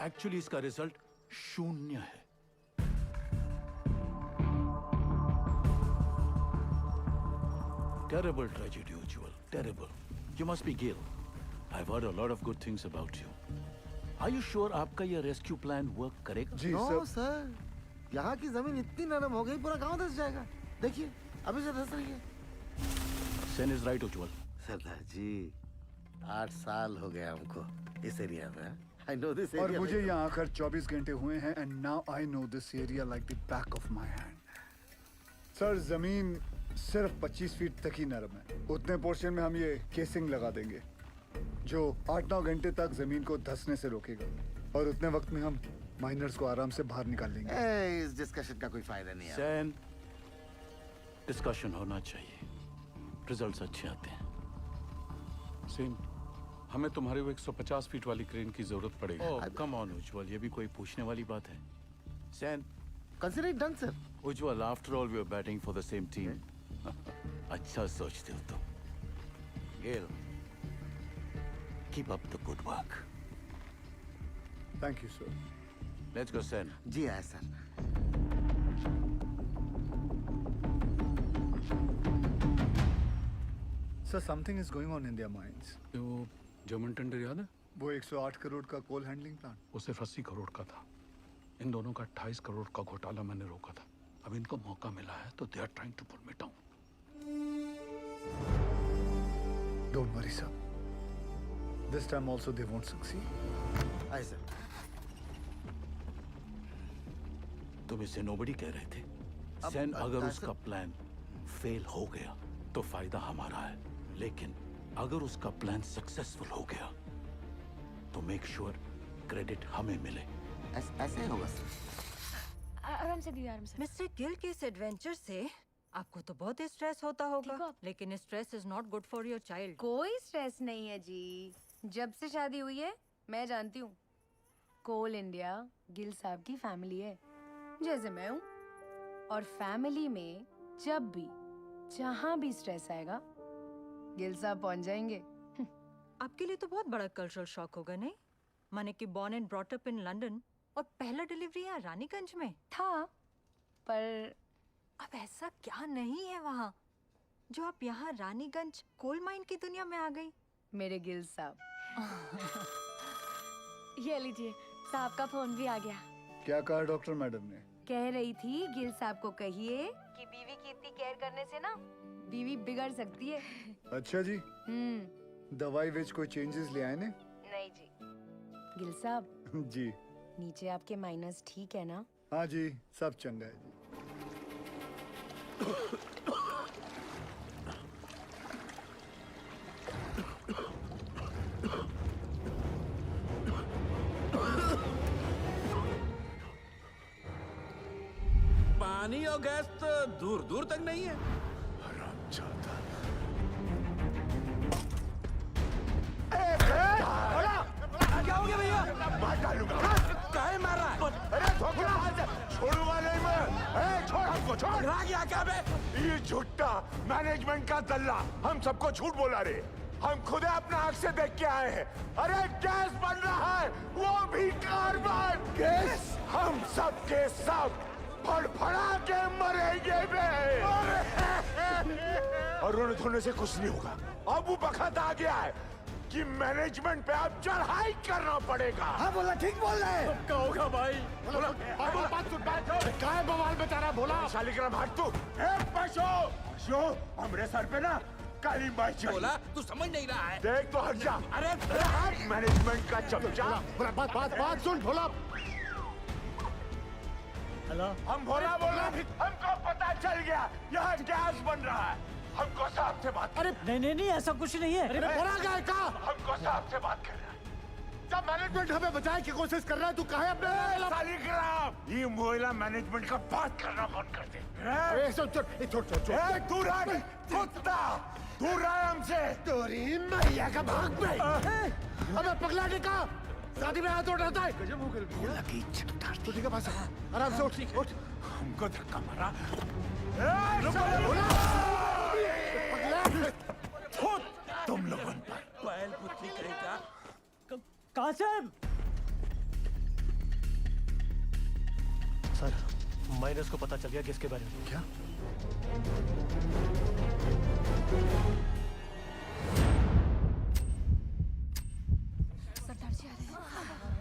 एक्चुअली इसका रिजल्ट 0 है। Terrible tragedy, Ujjwal. Terrible. You must be Gil. I've heard a lot of good things about you. Are you sure आपका ये रेस्क्यू प्लान वर्क करेगा? जी no, सर। यहाँ की जमीन इतनी नरम हो गई पूरा गांव धस जाएगा। देखिए अभी से धस रही है। Sen is right, Ujjwal. सरदार जी 8 साल हो गए हमको इस एरिया में। I know this और area मुझे यहाँ आकर 24 घंटे हुए हैं and now I know this area like the back of my hand. Sir जमीन सिर्फ 25 फीट तक ही नरम है। उतने पोर्शन में हम ये केसिंग लगा देंगे जो 8-9 घंटे तक जमीन को धंसने से रोकेगा और उतने वक्त में हम माइनर्स को आराम से बाहर निकाल लेंगे। इस डिस्कशन का कोई फायदा नहीं है। सेन, डिस्कशन होना चाहिए। रिजल्ट्स अच्छे आते हैं। सेन, हमें तुम्हारे वो 150 फीट वाली क्रेन की जरूरत पड़ेगी। ओह कम ऑन उज्जवल, ये भी कोई पूछने वाली बात है। Sen, consider it done sir. Ujjwal, after all we are batting for the same team. अच्छा सोचते हो तुम। Gill, keep up the good work. Thank you sir. Let's go Sen. जी आए sir. Sir something is going on in there minds. वो जर्मन टेंडर याद है? वो 108 करोड़ का कोल हैंडलिंग प्लांट, वो सिर्फ 80 करोड़ का था। इन दोनों का 28 करोड़ का घोटाला मैंने रोका था। अब इनको मौका मिला है तो they are trying to pull me down. Don't worry sir, this time also they won't succeed. आए सर। तुम इसे नोबडी कह रहे थे। सेन, अगर उसका प्लान फेल हो गया तो फायदा हमारा है, लेकिन अगर उसका प्लान सक्सेसफुल हो गया तो मेक श्योर क्रेडिट हमें मिले। ऐसे होगा सर। आराम से दीदी, आराम से। मिस्टर गिल के इस एडवेंचर से आपको तो बहुत स्ट्रेस होता होगा, लेकिन stress is not good for your child. कोई स्ट्रेस नहीं है जी। जब से शादी हुई है मैं जानती हूँ, कोल इंडिया गिल साहब की फैमिली है जैसे मैं हूँ। और फैमिली में जब भी जहाँ भी स्ट्रेस आएगा गिल साहब पहुँच जाएंगे। आपके लिए तो बहुत बड़ा कल्चरल शॉक होगा नहीं? माने कि born and brought up in London और पहला डिलीवरी यहाँ रानीगंज में था, पर अब ऐसा क्या नहीं है वहाँ जो आप यहाँ रानीगंज कोल माइन की दुनिया में आ गई? मेरे गिल साहब। ये लीजिए, साहब का फोन भी आ गया। क्या कहा डॉक्टर मैडम ने? कह रही थी गिल साहब को कहिए कि बीवी की इतनी केयर करने से ना बीवी बिगड़ सकती है। अच्छा जी। दवाई विच कोई चेंजेस ले आए ने? नहीं जी। गिल साहब जी। नीचे आपके माइनस ठीक है ना? हाँ जी, सब चंगा है जी। पानी और गैस तो दूर दूर तक नहीं है। हरामजादा। गया भैया? मार डालूंगा। काहे मार रहा है? अरे धोखेबाज, छोड़ूंगा नहीं मैं। छोड़ हमको, छोड़। रहा गया क्या बे? ये झूठा मैनेजमेंट का दल्ला हम सबको झूठ बोला रे। हम खुद अपना आंख से देख के आए हैं। अरे गैस बन रहा है, वो भी कार्बन गैस। हम सब के सब फड़फड़ा के मरेंगे बे। और रोने धोने से कुछ नहीं होगा। अब वो वक्त आ गया है कि मैनेजमेंट पे अब चढ़ाई करना पड़ेगा। हाँ बोला, ठीक बोल रहे हैं। क्या होगा भाई? बोला, बात सुन, बात सुन। काय बवाल में तेरा बोला? शालिग्राम हट तू। पशु, हमरे सर पे ना काली माई चढ़ी। बोला तू समझ नहीं रहा है। देख तो हट जा। अरे मैनेजमेंट का चमचा। बात सुन भोला। हेलो, हम भोला बोला, हमको पता चल गया यहाँ गैस बन रहा है। हमको साहब से बात। अरे नहीं ऐसा कुछ नहीं है। अरे भोला गए का? हमको साहब से बात कर रहा है। जब मैनेजमेंट हमें बचाने की कोशिश कर रहा है, तू कहे अपने शालिग्राम। ये मोहल्ला मैनेजमेंट का बात करना बंद कर दे। छोड़ दूर रह कुत्ता, दूर रह हमसे। तोरी मैया का भाग में। अबे पगला निका, शादी में हाथ उठाता है। गजब हो गया की छटकार। तू ठीक है पास आराम से उठ। हमको धक्का मारा। तुम लोगों पर बैल पुत्री कहेगा। कासिम सर, माइनस को पता चल गया किसके बारे में। क्या?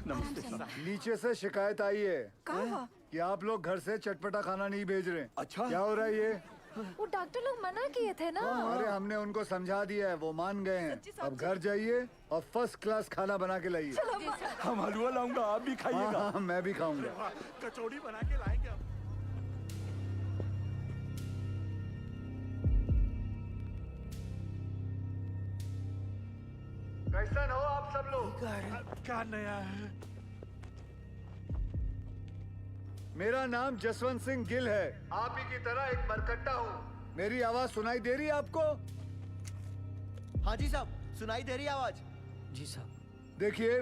नमस्ते सर। नीचे से शिकायत आई है कि आप लोग घर से चटपटा खाना नहीं भेज रहे। अच्छा, क्या हो रहा है ये? वो डॉक्टर लोग मना किए थे ना। अरे हमने उनको समझा दिया है, वो मान गए हैं। अब घर जाइए और फर्स्ट क्लास खाना बना के लाइए। हम हलवा लाऊंगा, आप भी खाइएगा। हाँ, मैं भी खाऊंगा। कचौड़ी बना के लाएंगे हम। कैसा हो आप सब लोग? क्या नया है? मेरा नाम जसवंत सिंह गिल है। आप ही की तरह एक मरकट्टा हूँ। मेरी आवाज सुनाई दे रही है आपको? हाँ जी साहब, सुनाई दे रही है आवाज। जी साहब। देखिए,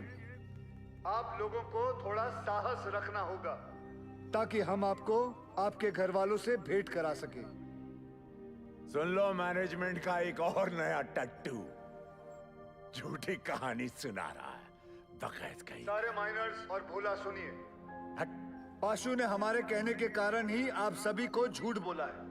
आप लोगों को थोड़ा साहस रखना होगा ताकि हम आपको आपके घर वालों से भेंट करा सके। सुन लो, मैनेजमेंट का एक और नया टट्टू झूठी कहानी सुना रहा है। बकैत कहीं। सारे माइनर्स और भोला सुनिए। पाशु ने हमारे कहने के कारण ही आप सभी को झूठ बोला है।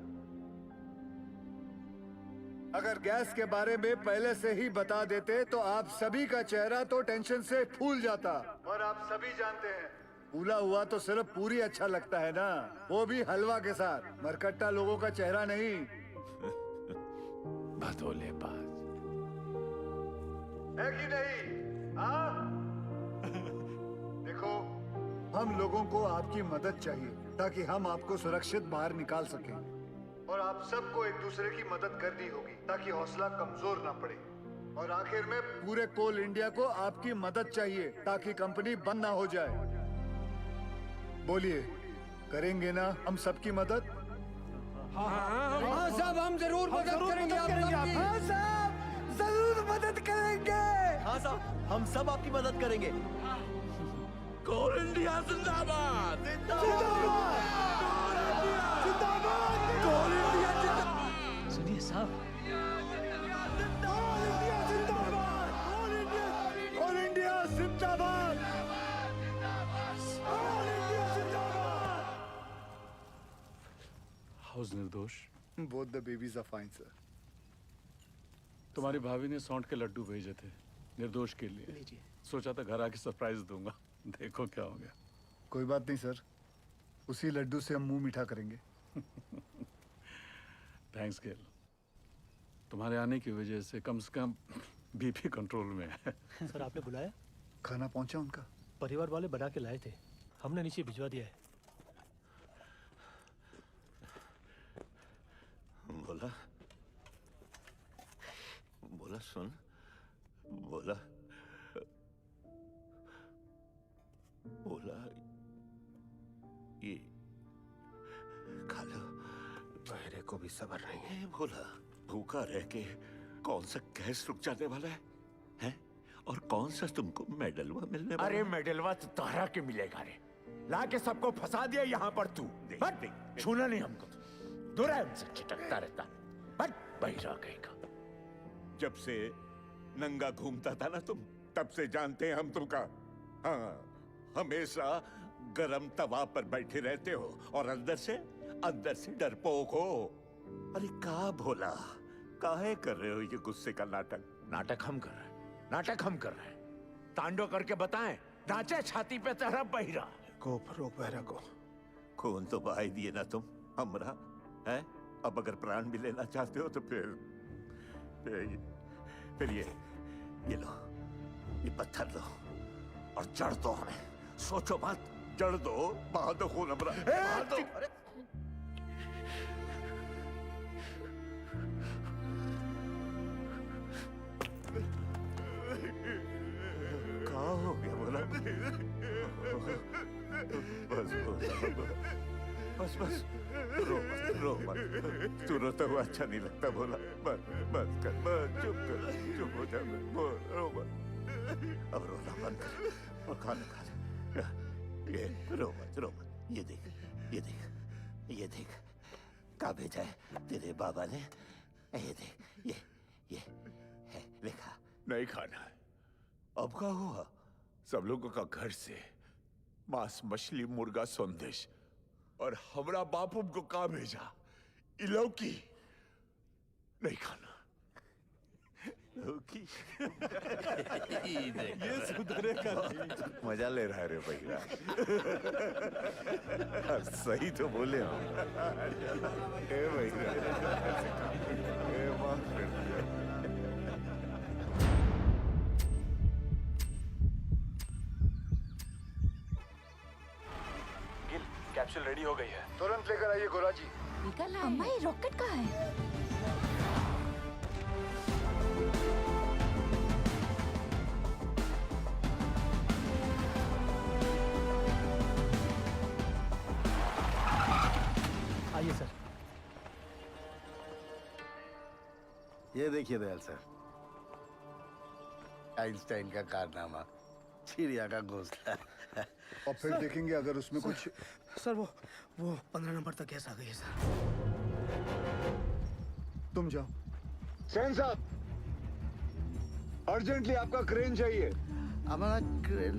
अगर गैस के बारे में पहले से ही बता देते तो आप सभी का चेहरा तो टेंशन से फूल जाता। और आप सभी जानते हैं, फूला हुआ तो सिर्फ पूरी अच्छा लगता है ना, वो भी हलवा के साथ। मरकट्टा लोगों का चेहरा नहीं। भदोले बाज है कि नहीं? हाँ? देखो, हम लोगों को आपकी मदद चाहिए ताकि हम आपको सुरक्षित बाहर निकाल सकें। और आप सबको एक दूसरे की मदद करनी होगी ताकि हौसला कमजोर ना पड़े। और आखिर में पूरे कोल इंडिया को आपकी मदद चाहिए ताकि कंपनी बंद ना हो जाए। बोलिए, करेंगे ना हम सबकी मदद? हाँ साहब, हम जरूर मदद करेंगे। हाँ साहब, जरूर मदद करेंगे। हाँ साहब, हम सब आपकी मदद करेंगे। कोल इंडिया जिंदाबाद। सुनिए साहब, कोल इंडिया जिंदाबाद। How's Nirdosh. Both the babies are fine sir. तुम्हारी भाभी ने सौंठ के लड्डू भेजे थे निर्दोष के लिए। सोचा था घर आके सरप्राइज दूंगा, देखो क्या हो गया। कोई बात नहीं सर, उसी लड्डू से हम मुंह मीठा करेंगे। थैंक्स गेल, तुम्हारे आने की वजह से कम बीपी कंट्रोल में है। सर आपने बुलाया? खाना पहुंचा उनका? परिवार वाले बना के लाए थे, हमने नीचे भिजवा दिया है। बोला बोला सुन, बोला बोला ये खा लो। मेरे को भी सब्र नहीं है। बोला भूखा रह के कौन सा गैस रुक जाने वाला है? हैं? और कौन सा तुमको मेडलवा मिलने वाला? अरे मेडलवा तो तोहरा के मिलेगा रे। लाके सबको फंसा दिया यहाँ पर तू। हट, छूना नहीं हमको। दूर है हमसे, छिटकता रहता। हट, बहिरा कहेगा। जब से नंगा घूमता था ना तुम, तब से जानते हैं हम तुमका। हाँ, हमेशा गरम तवा पर बैठे रहते हो और अंदर से डरपोक हो। अरे का भोला, काहे कर रहे हो ये गुस्से का नाटक? नाटक हम कर रहे हैं, नाटक हम कर रहे हैं। तांडव करके बताएं, नाचे छाती पे तेरा बहिरा। रोक बहरा को। खून तो बहा ही दिए ना तुम हमरा, है? अब अगर प्राण भी लेना चाहते हो तो फिर ये लो, ये पत्थर लो और जड़ दो हमें। सोचो मत, जड़ दो, बहा दो खून हमरा, बहा दो। क्या हो गया बोला? बस रो मत। तू रोता हुआ अच्छा नहीं लगता बोला। बस चुप हो जा, रो मत। अब रोना बंद कर और खाना खा ले। ये रो मत। ये देख क्या भेजा है तेरे बाबा ने। ये देख, ये है लिखा। नहीं खाना है। अब क्या हुआ? सब लोगों का घर से मांस, मछली, मुर्गा, संदेश, और हमरा बापू को कहा भेजा? इलौकी नहीं खाना। लौकी ये सुधरेगा नहीं। मजा ले रहा है रे भैया। सही तो बोले हो। ए भैया, माफ कर दिया। कैप्सूल रेडी हो गई है। तुरंत लेकर आइए गोरा जी। निकल आए। अम्मा, ये रॉकेट कहाँ है? आइए सर। ये देखिए दयाल सर, आइंस्टाइन का कारनामा, चिड़िया का घोंसला। और फिर देखेंगे अगर उसमें कुछ। सर वो 15 नंबर तक गैस आ गई है सर। तुम जाओ। सेन साहब, अर्जेंटली आपका क्रेन चाहिए। हमारा क्रेन।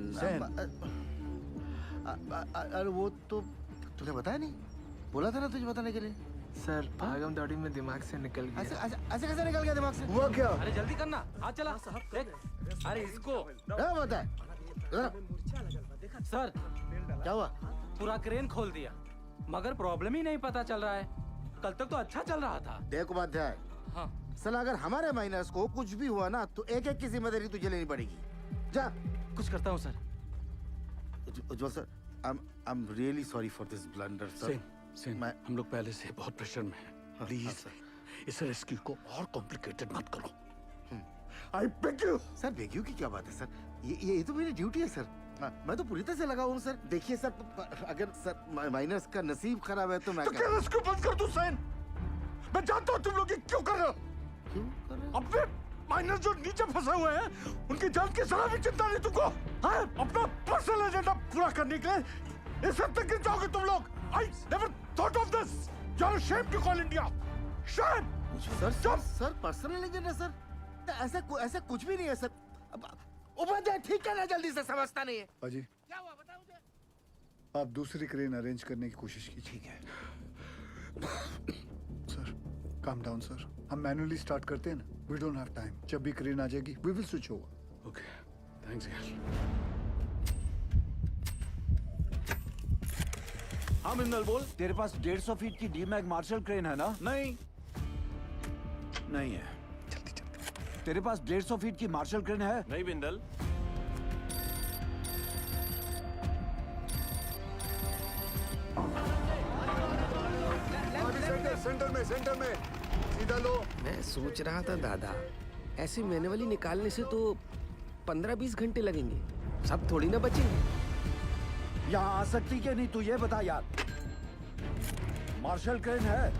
अरे वो तो तुझे बताया नहीं, बोला था ना तुझे बताने के लिए। सर भागम दौड़ी में दिमाग से निकल गया। ऐसे कैसे निकल गया दिमाग से? हुआ क्या? अरे जल्दी करना, हाथ चला। अरे इसको क्या बता है? सर क्या हुआ? पूरा क्रेन खोल दिया, मगर प्रॉब्लम ही नहीं पता चल रहा है। कल तक तो अच्छा चल रहा था। देख उपाध्याय, हाँ सर अगर हमारे माइनस को कुछ भी हुआ ना तो एक की जिम्मेदारी तुझे लेनी पड़ेगी। जा। कुछ करता हूँ sir. Ujjwal sir, I am really sorry for this blunder sir. हम लोग पहले से बहुत प्रेशर में हैं। प्लीज इस रेस्क्यू को और कॉम्प्लिकेटेड मत करो। I beg you. Sir beg you की क्या बात है सर? ये तो मेरी ड्यूटी है सर। मैं तो पूरी तरह से लगा हूँ सर। देखिए सर, अगर सर माइनस का नसीब खराब है तो मैं क्या रेस्क्यू बंद कर दूं सेन? मैं जानता हूँ तुम लोग ये क्यों कर रहे हो। क्यों कर रहे हो? अपने माइनस जो नीचे फंसे हुए हैं उनकी जान की जरा भी चिंता नहीं तुमको? हाँ? अपना पर्सनल एजेंडा पूरा करने के लिए इस हद तक गिर जाओगे तुम लोग। I never thought of this. You're ashamed to call India. Shame. Sir personal agenda sir, ऐसा कुछ भी नहीं है सर। उपाध्याय ठीक है ना, जल्दी से समझता नहीं है। अजी, क्या हुआ बताओ मुझे। आप दूसरी क्रेन अरेंज करने की कोशिश कीजिए। ठीक है सर, काम डाउन सर। हम मैन्युअली स्टार्ट करते हैं ना। We don't have time. जब भी क्रेन आ जाएगी we will switch over. Okay, thanks यार। हाँ बिंदल बोल। तेरे पास 150 फीट की डीमैग मार्शल क्रेन है ना? नहीं है। तेरे पास 150 फीट की मार्शल क्रेन है? नहीं बिंदल। सेंटर में सीधा लो। मैं सोच रहा था दादा, ऐसे मैनुअली निकालने से तो 15-20 घंटे लगेंगे, सब थोड़ी ना बचेंगे। यहाँ आ सकती क्या नहीं तू ये बता यार। मार्शल क्रेन है?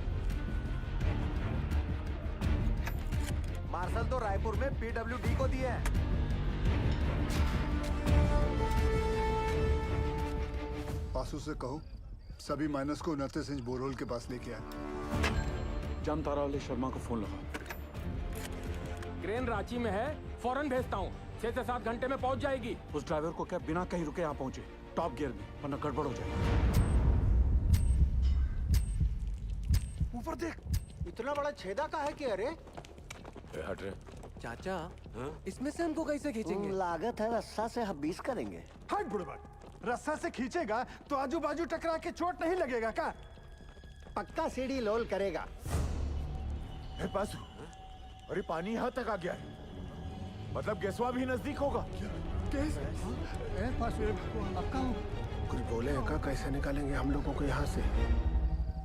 मार्शल तो रायपुर में PWD को दिए हैं। पासू से कहो सभी माइनस को 29 इंच बोरहोल के पास लेके आए। जामतारा वाले शर्मा को फोन लगा। क्रेन रांची में है, फौरन भेजता हूँ। 6 से 7 घंटे में पहुंच जाएगी। उस ड्राइवर को क्या बिना कहीं रुके यहाँ पहुंचे, टॉप गियर में, वरना गड़बड़ हो जाएगी। ऊपर देख, इतना बड़ा छेदा का है कि अरे हट रहे। चाचा इसमें से हमको कैसे खींचेंगे? लागत है रस्सा से हम 20 करेंगे। हट बुढ़बा, रस्सा से खींचेगा तो आजू बाजू टकरा के चोट नहीं लगेगा क्या? पक्का सीढ़ी लोल करेगा। पासू, अरे पानी यहाँ तक आ गया है, मतलब गैसवा भी नजदीक होगा। कुछ बोले का कैसे निकालेंगे हम लोगों को यहाँ से?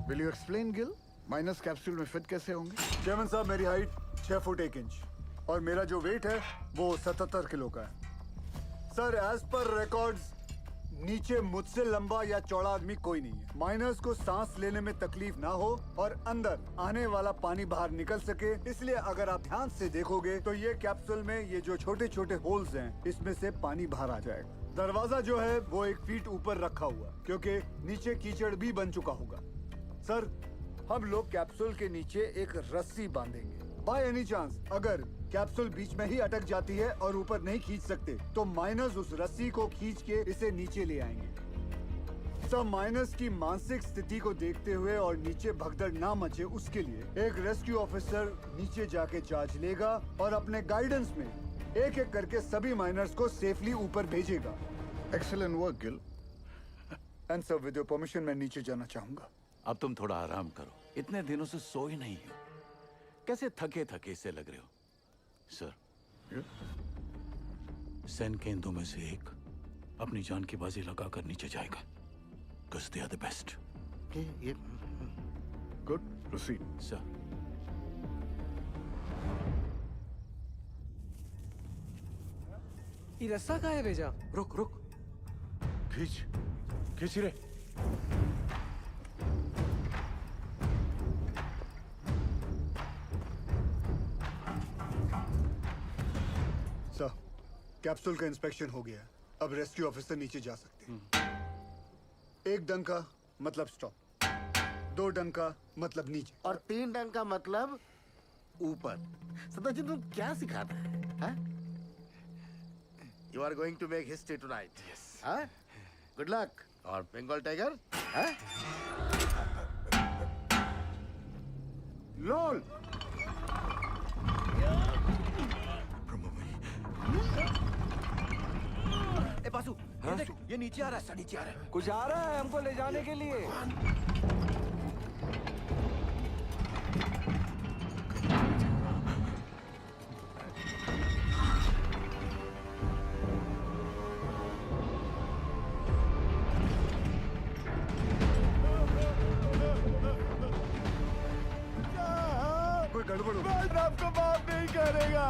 Will you explain Gill? Minus capsule में फिट कैसे होंगे? चेयरमैन साहब, मेरी हाइट 6 फुट 1 इंच और मेरा जो वेट है वो 77 किलो का है। सर, एज पर रिकॉर्ड्स नीचे मुझसे लंबा या चौड़ा आदमी कोई नहीं है। माइनस को सांस लेने में तकलीफ ना हो और अंदर आने वाला पानी बाहर निकल सके, इसलिए अगर आप ध्यान से देखोगे तो ये कैप्सूल में ये जो छोटे छोटे होल्स हैं, इसमें से पानी बाहर आ जाएगा। दरवाजा जो है वो 1 फीट ऊपर रखा हुआ, क्योंकि नीचे कीचड़ भी बन चुका होगा। सर, हम लोग कैप्सूल के नीचे एक रस्सी बांधेंगे। बाय एनी चांस अगर कैप्सूल बीच में ही अटक जाती है और ऊपर नहीं खींच सकते, तो माइनस उस रस्सी को खींच के इसे नीचे ले आएंगे। सब माइनस की मानसिक स्थिति को देखते हुए और नीचे भगदड़ ना मचे, उसके लिए एक रेस्क्यू ऑफिसर नीचे जाके चार्ज लेगा और अपने गाइडेंस में एक एक करके सभी माइनर्स को सेफली ऊपर भेजेगा। Excellent work Gill. And sir, with your permission मैं नीचे जाना चाहूंगा। अब तुम थोड़ा आराम करो, इतने दिनों से सोए नहीं हो, कैसे थके थके से लग रहे हो। सर, सैन केंद्रों में से एक अपनी जान की बाजी लगाकर नीचे जाएगा। Because they are the best. Good. Proceed. Sir. ये रस्सा कहाँ है भेजा? रुक रुक, खींच रे। सर, कैप्सूल का इंस्पेक्शन हो गया है। अब रेस्क्यू ऑफिसर नीचे जा सकते हैं। 1 डंका मतलब स्टॉप, 2 डंका मतलब नीचे, और 3 डंका मतलब ऊपर। सदाजी, तुम क्या सिखाता है? You are going to make history tonight. Yes. Good luck. और बंगाल टाइगर? लोल। ए बासु, ये देख, ये नीचे आ रहा है, नीचे आ रहा है। कुछ आ रहा है हमको ले जाने के लिए। कोई गड़बड़ हो। मैं आपको माफ नहीं करेगा।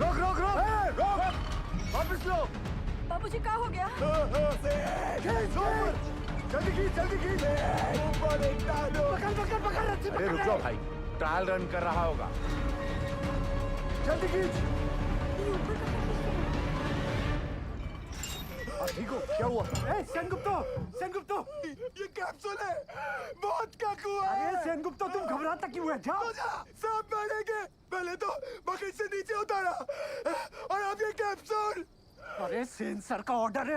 रोक रोक रोक रोक, वापस लो। बाबूजी, क्या हो गया? जल्दी खींच। पकड़ रस्सी अरे रुक जाओ भाई, ट्रायल रन कर रहा होगा। जल्दी खींच। ठीक हो? क्या हुआ? सेनगुप्तो, ये कैप्सूल है, मौत का कुआं है। अरे सेनगुप्तो, तुम घबराता क्यों है? जाओ। सब मरेंगे। पहले तो बकेट से नीचे उतारा और अब ये कैप्सूल। अरे सेन सर का ऑर्डर है।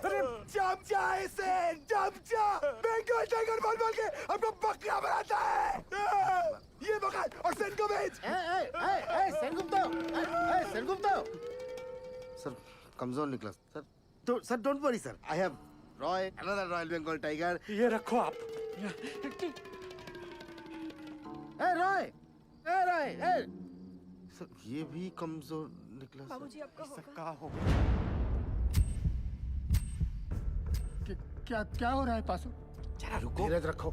अरे चमचा है सेन, चमचा। बंगाल टाइगर बोल के अपना बकरा बनाता है। ये बकरा और सेन को भेज। सेनगुप्तो। सर, कमजोर निकला। Sir, don't worry sir. I have Roy, another royal Bengal tiger. ये रखो आप। रॉय। सर, ये भी कमजोर निकला। बाबूजी, आपका क्या हो? क्या हो रहा है पासु? जरा रुको, धीरज रखो।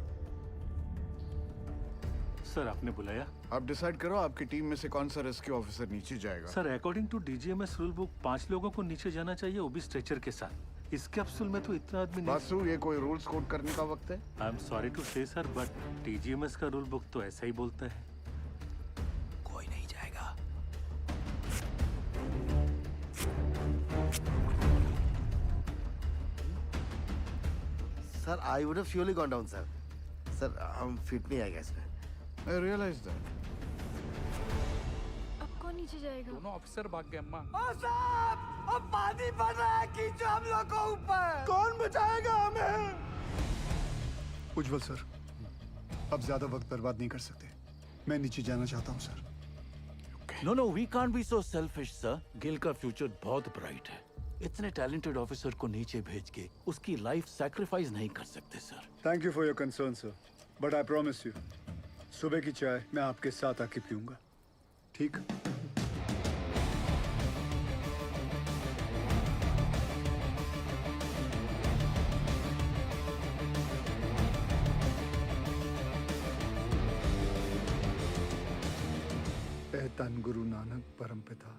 सर, आपने बुलाया? आप डिसाइड करो आपकी टीम में से कौन सा रेस्क्यू ऑफिसर नीचे जाएगा। Sir, according to DGMS rule book 5 लोगों को नीचे जाना चाहिए, वो भी स्ट्रेचर के साथ। इस कैप्सूल में तो इतना आदमी नहीं। बासु, ये कोई रूल्स कोड करने का वक्त है? आई एम सॉरी टू से सर, बट डीजीएमएस का रूल बुक तो ऐसा ही बोलता है। कोई नहीं जाएगा। Sir I would have surely gone down sir. Sir हम फिट नहीं आएगा इसमें। आई रियलाइज दैट। अब कौन नीचे जाएगा? दोनों ऑफिसर भाग गए अम्मा। ओ साहब, अब पानी बढ़ रहा है, खींचो हम लोग को ऊपर। कौन बचाएगा हमें? उज्जवल सर, अब ज्यादा वक्त बर्बाद नहीं कर सकते। मैं नीचे जाना चाहता हूँ sir. No no, we can't be so selfish sir. Gill का फ्यूचर बहुत ब्राइट है। इतने टैलेंटेड ऑफिसर को नीचे भेज के उसकी लाइफ सैक्रिफाइस नहीं कर सकते sir. Thank you for your concern sir, but I promise you, सुबह की चाय मैं आपके साथ आके पीऊंगा, ठीक? ਧੰਨ ਗੁਰੂ ਨਾਨਕ ਪਰਮ ਪਿਤਾ,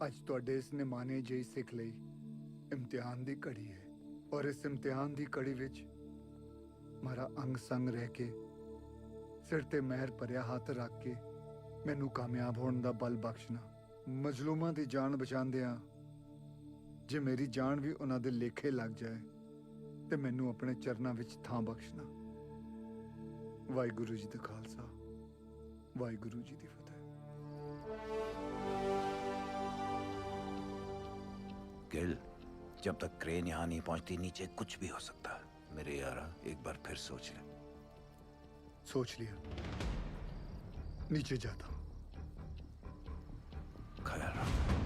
ਅੱਜ ਤੁਹਾਡੇ ਇਸ ਨਿਮਾਣੇ ਜਿਹੀ ਸਿੱਖ ਲਈ ਇਮਤਿਹਾਨ ਦੀ ਘੜੀ ਹੈ, ਔਰ ਇਸ ਇਮਤਿਹਾਨ ਦੀ ਘੜੀ ਵਿੱਚ ਮਾਰਾ ਅੰਗ ਸੰਗ ਰਹਿ ਕੇ ਸਿਰ ਤੇ ਮਹਿਰ ਭਰਿਆ ਹੱਥ ਰੱਖ ਕੇ ਮੈਨੂੰ ਕਾਮਯਾਬ ਹੋਣ ਦਾ ਬਲ ਬਖਸ਼ਣਾ। ਮਜ਼ਲੂਮਾਂ ਦੀ ਜਾਨ ਬਚਾਉਂਦਿਆਂ ਜੇ ਮੇਰੀ ਜਾਨ ਵੀ ਉਹਨਾਂ ਦੇ ਲੇਖੇ ਲੱਗ ਜਾਏ ਤੇ ਮੈਨੂੰ ਆਪਣੇ ਚਰਨਾਂ ਵਿੱਚ ਥਾਂ ਬਖਸ਼ਣਾ। ਵਾਹਿਗੁਰੂ ਜੀ ਦਾ ਖਾਲਸਾ, ਵਾਹਿਗੁਰੂ ਜੀ ਦੀ ਫਤਿਹ। गिल, जब तक क्रेन यहाँ नहीं पहुंचती नीचे कुछ भी हो सकता है। मेरे यारा एक बार फिर सोच ले। सोच लिया, नीचे जाता हूँ। ख्याल रखो।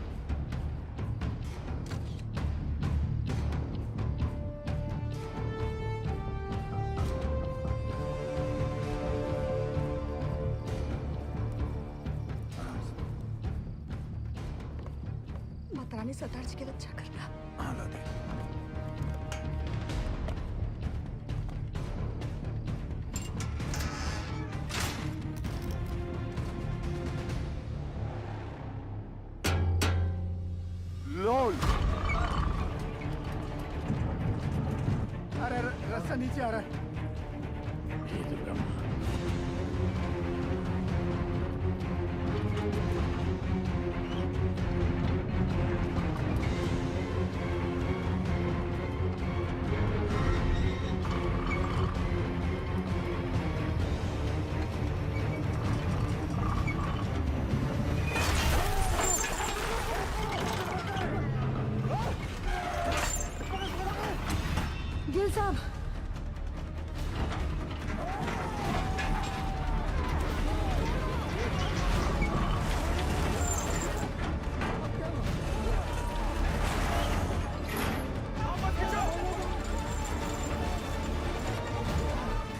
मात्राने सतारची केलं अच्छा करता। हाँ लादे। लोल। अरे रास्ता नीचे आ रहा है। गिल साहब,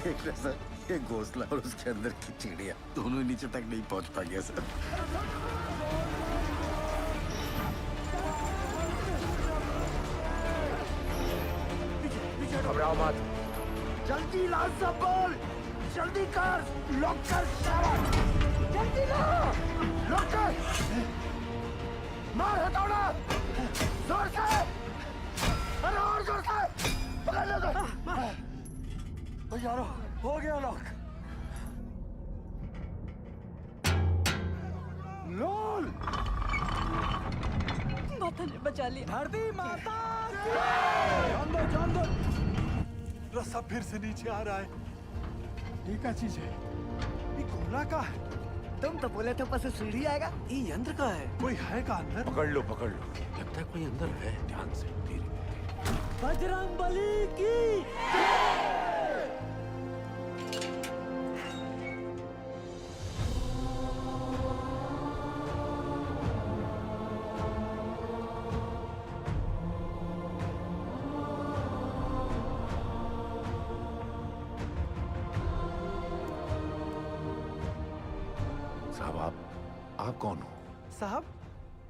देख रहे सर, ये घोंसला और उसके अंदर की चिड़िया दोनों नीचे तक नहीं पहुंच पाएंगे सर। घबराओ मत। जल्दी ला सब बोल, जल्दी कर, लॉक कर शाबाश, जल्दी ला, लॉक कर, मार हथौड़ा, जोर से, अरे और जोर से, पकड़ लो तो। यारो, हो गया लॉक। लोल, माता ने बचा लिया। धरती माता, जान दो, रास्ता फिर से नीचे आ रहा है। ये क्या चीज है? ये कोला का है। तुम तो बोले थे ऊपर से सीढ़ी आएगा। ये यंत्र का है। कोई है का अंदर? पकड़ लो लगता है कोई अंदर है। ध्यान से, धीरे। बजरंग बली की साहब, आप कौन हो? साहब,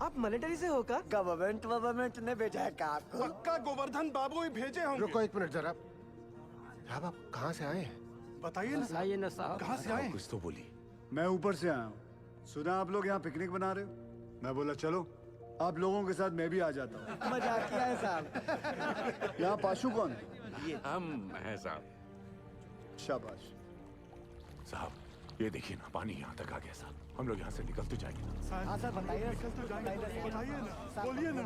आप मिलिट्री से होकर? गवर्नमेंट ने भेजा है का आपको? पक्का गोवर्धन बाबू ही भेजे होंगे। रुको एक मिनट जरा। साहब आप कहाँ से आए हैं? बताइए ना साहब, कहाँ से आए? कुछ तो बोली। मैं ऊपर से आया हूँ। सुना आप लोग यहाँ पिकनिक बना रहे हो। मैं बोला चलो आप लोगों के साथ मैं भी आ जाता हूँ। मजाक किया है साहब। यहाँ पाशु कौन? हम हैं साहब। शाबाश। साहब ये देखिए ना, पानी यहाँ तक आ गया साहब। हम लोग यहाँ से निकल तो जाएंगे ना? हाँ सर, बताइए निकल तो जाएंगे। बताइए ना, बोलिए ना,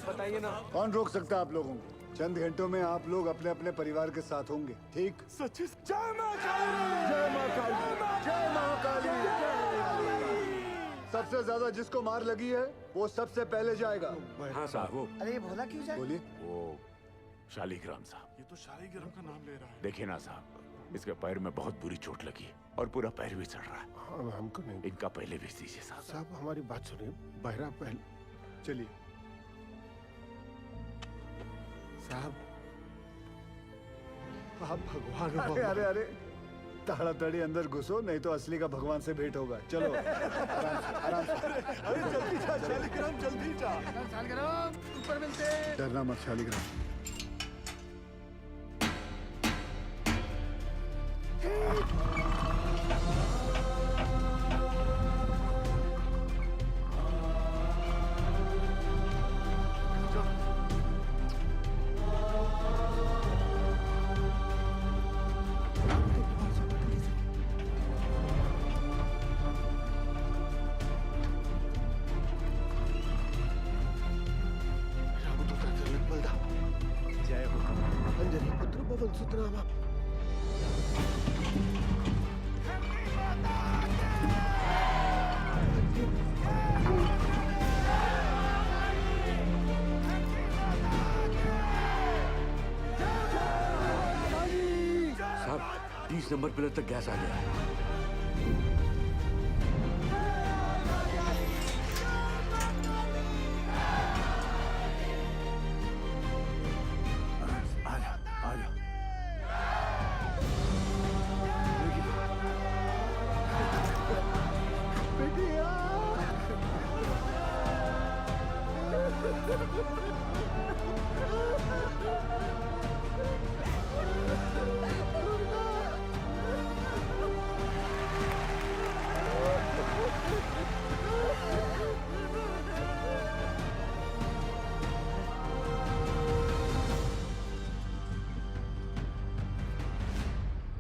बताइए ना। कौन रोक सकता है आप लोगों को? चंद घंटों में आप लोग अपने अपने परिवार के साथ होंगे, ठीक? सच्ची जय मां काली, जय मां काली, जय महाकाली। सबसे ज्यादा जिसको मार लगी है वो सबसे पहले जाएगा। हाँ साहब वो अरे ये भोला क्यों जाए? बोलिए। वो शालिग्राम साहब। ये तो शालिग्राम का नाम ले रहा है। देखिए ना साहब, इसके पैर में बहुत बुरी चोट लगी है और पूरा पैर भी चढ़ रहा है। हाँ, हमको नहीं। इनका पहले भेज दीजिए साहब। साहब हमारी बात सुनिए, बहरा पहले। चलिए साहब आप भगवान हो। अरे अरे अरे ताड़ाताड़ी अंदर घुसो, नहीं तो असली का भगवान से भेंट होगा। चलो आराम से, आराम से। अरे जल्दी जा शालिग्राम, जल्दी जा। शालिग्राम ऊपर मिलते। डरना मत शालिग्राम। जय हो अंजनी पुत्र पवन सुतनामा। साहब 30 नंबर पिलर तक गैस आ गया है।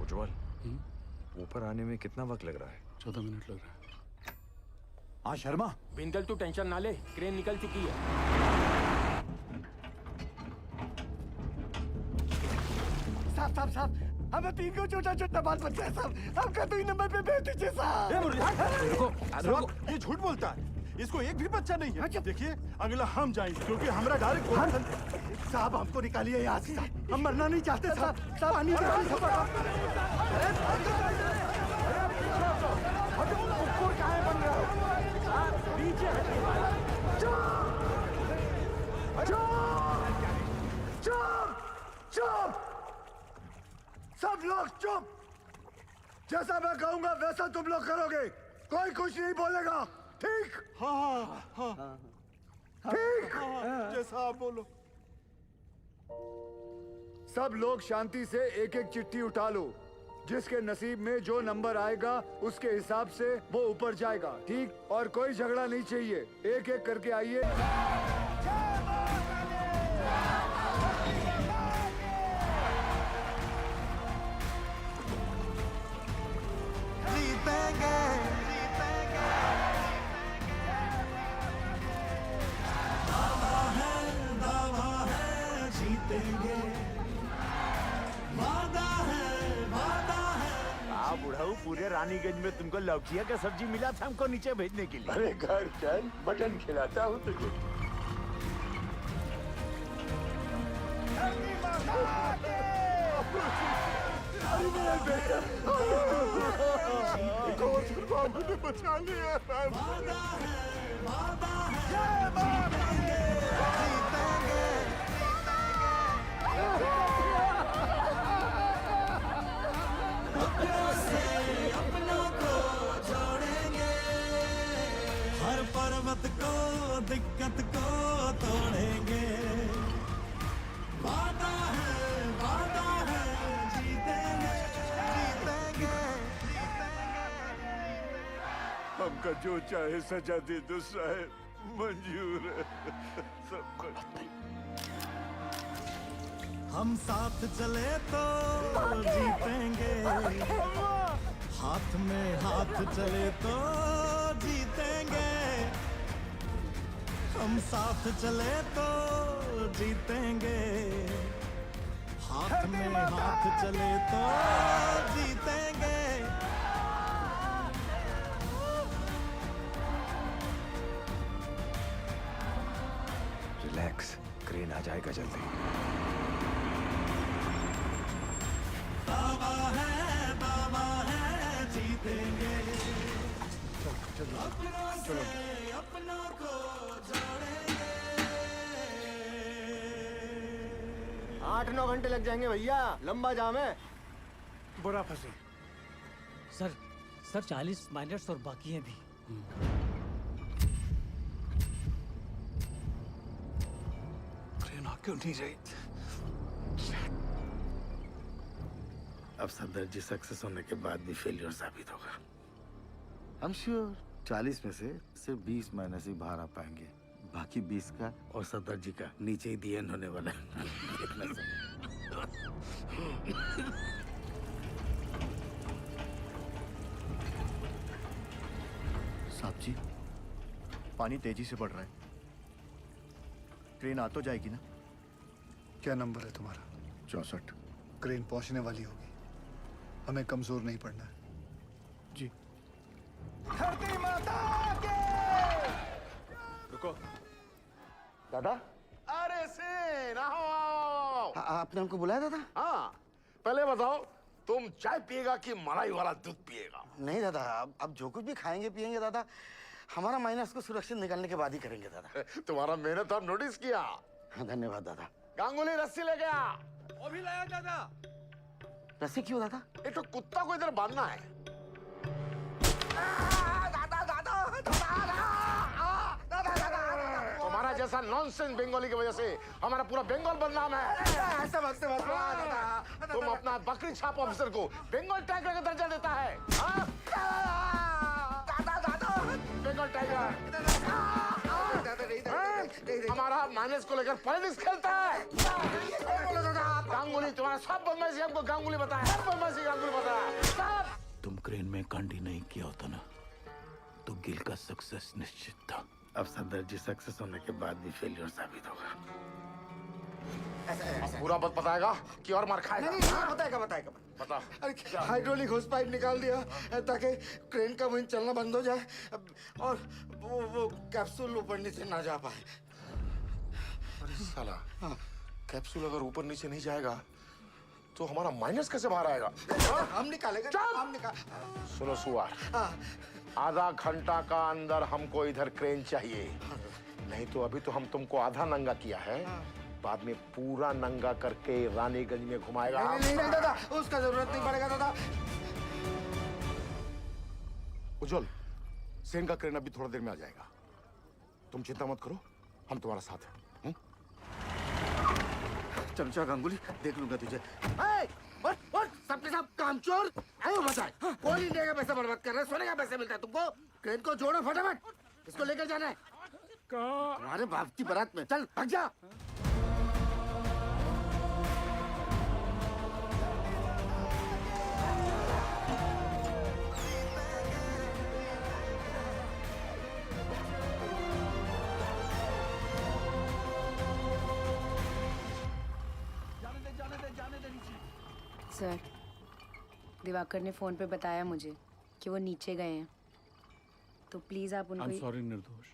उज्जवल, ऊपर आने में कितना वक्त लग रहा है? 14 मिनट लग रहा है। हाँ शर्मा, बिंदल तू टेंशन ना ले, क्रेन निकल चुकी है। साहब साहब साहब हमें 3 को छोटा छोटा बाल बच्चा है साहब। आपका 2 नंबर पे भेज दीजिए साहब। ये झूठ बोलता है, इसको एक भी बच्चा नहीं है। देखिए अगला हम जाएंगे क्योंकि हमारा डायरेक्ट। साहब हमको निकालिए यहाँ से साहब, हम मरना नहीं चाहते साहब। साहब पानी चुप! सब लोग चुप! जैसा मैं कहूंगा वैसा तुम लोग करोगे। कोई कुछ नहीं बोलेगा, ठीक? हाँ हाँ हाँ ठीक? जैसा आप बोलो। सब लोग शांति से एक एक चिट्ठी उठा लो। जिसके नसीब में जो नंबर आएगा उसके हिसाब से वो ऊपर जाएगा, ठीक? और कोई झगड़ा नहीं चाहिए, एक एक करके आइए। जीतेंगे दावा है जीतेंगे, वादा है। आप बुढ़ाऊ, पूरे रानीगंज में तुमको लौकिया का सब्जी मिला था हमको नीचे भेजने के लिए। अरे घर चल, बटन खिलाता हूँ तुझे। बाबू ने बचा लिया। अपनों को छोड़ेंगे, हर पर्वत को दिक्कत को तोड़ेंगे। वादा है जीतेंगे, जीतेंगे। हमका जो चाहे सजा दे दो साहब, मंजूर है सब कुछ। हम साथ चले तो जीतेंगे, हाथ में हाथ चले तो जीतेंगे। हम साथ चले तो जीतेंगे। हाथ में हाथ चले तो जीतेंगे। रिलैक्स, क्रेन आ जाएगा जल्दी। बाबा है जीतेंगे। अपनों को जोड़ेंगे। 8-9 घंटे लग जाएंगे भैया, लंबा जाम है। बुरा फंसे। सर 40 माइनर्स और बाकी हैं भी। ट्रेन आ क्यों नहीं रही? अब सदर जी सक्सेस होने के बाद भी फेलियर साबित होगा। हम श्योर 40 में से सिर्फ 20 माइनस ही बाहर आ पाएंगे, बाकी 20 का और सदर जी का नीचे ही डीएन होने वाला है। देखना सर। साहब जी, पानी तेजी से बढ़ रहा है, ट्रेन आ तो जाएगी ना? क्या नंबर है तुम्हारा? 64। क्रेन पहुंचने वाली होगी, हमें कमजोर नहीं पड़ना है। जी। धरती माता के। रुको। दादा, अरे सेन आओ। आपने हमको बुलाया दादा? हाँ, पहले बताओ तुम चाय पिएगा कि मलाई वाला दूध पिएगा? नहीं दादा, अब जो कुछ भी खाएंगे पिएंगे दादा, हमारा माइनस को सुरक्षित निकालने के बाद ही करेंगे दादा। तुम्हारा मेहनत हम नोटिस किया। धन्यवाद दादा। गांगुली रस्सी ले गया। वो भी लाया दादा। रस्सी क्यों दादा? एक तो कुत्ता को इधर बांधना है। तुम्हारा जैसा नॉनसेंस बंगाली की वजह से हमारा पूरा बंगाल बदनाम है। ऐसा मत तुम अपना बकरी छाप ऑफिसर को बंगाल टाइगर का दर्जा देता है। बंगाल टाइगर हमारा माइनस को लेकर पॉलिटिक्स खेलता है। गांगुली तुम्हारा सब बदमाशी हमको गांगुली बताया, सब बदमाशी गांगुली बताया। तुम क्रेन में कांडी नहीं किया होता ना तो गिल का सक्सेस निश्चित था। अब सदर जी सक्सेस होने के बाद भी फेलियर साबित होगा। पूरा बात बताएगा कि और मार खाएगा? नहीं, बताएगा। बता। अरे हाइड्रोलिक होस पाइप निकाल दिया ताकि क्रेन का वहीं चलना बंद हो जाए और वो कैप्सूल ऊपर नीचे ना जा पाए। अरे साला, कैप्सूल अगर ऊपर नीचे नहीं जाएगा तो हमारा माइनस कैसे बाहर आएगा? हम निकालेंगे। सुनो सुआर, आधा घंटा का अंदर हमको इधर क्रेन चाहिए, नहीं तो अभी तो हम तुमको आधा नंगा किया है, बाद में पूरा नंगा करके रानीगंज में घुमाएगा। नहीं दादा, उसका जरूरत नहीं पड़ेगा दादा। उज्जवल, सेन का क्रेन अभी थोड़ा देर में आ जाएगा, तुम चिंता मत करो, हम तुम्हारा साथ हैं। चमचा गांगुली, देख लूंगा तुझे। सबके सब कामचोर आयो बचाए। कौन इंडिया का पैसा बर्बाद कर रहा है? सोने का पैसा मिलता है तुमको? क्रेन को जोड़ो फटाफट, इसको लेकर जाना है। तुम्हारे बाप की बारात में, चल भाग जा। सर, दिवाकर ने फोन पे बताया मुझे कि वो नीचे गए हैं, तो प्लीज आप उनको। I'm sorry निर्दोष,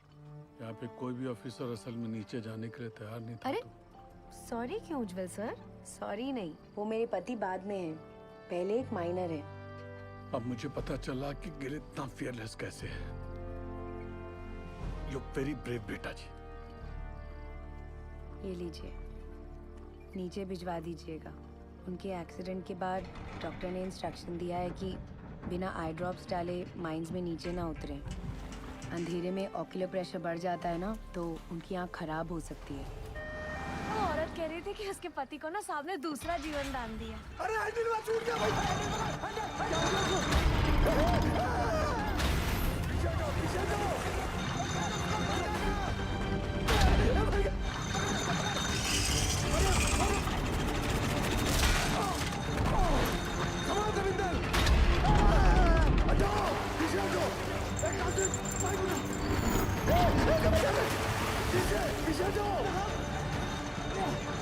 यहाँ पे कोई भी ऑफिसर असल में नीचे जाने के लिए तैयार नहीं था। अरे सॉरी क्यों उज्जवल सर? सॉरी नहीं, वो मेरे पति बाद में हैं, पहले एक माइनर है। अब मुझे पता चला कि गिल इतना फियरलेस कैसे है। यू वेरी ब्रेव बेटा जी। ये लीजिए, नीचे भिजवा दीजिएगा। उनके एक्सीडेंट के बाद डॉक्टर ने इंस्ट्रक्शन दिया है कि बिना आई ड्रॉप्स डाले माइंस में नीचे ना उतरें। अंधेरे में ऑक्यूलर प्रेशर बढ़ जाता है ना, तो उनकी आँख खराब हो सकती है। वो औरत कह रही थी कि उसके पति को ना साहब ने दूसरा जीवन दान दिया। अरे आइडिया छूट गया पीछे जाओ।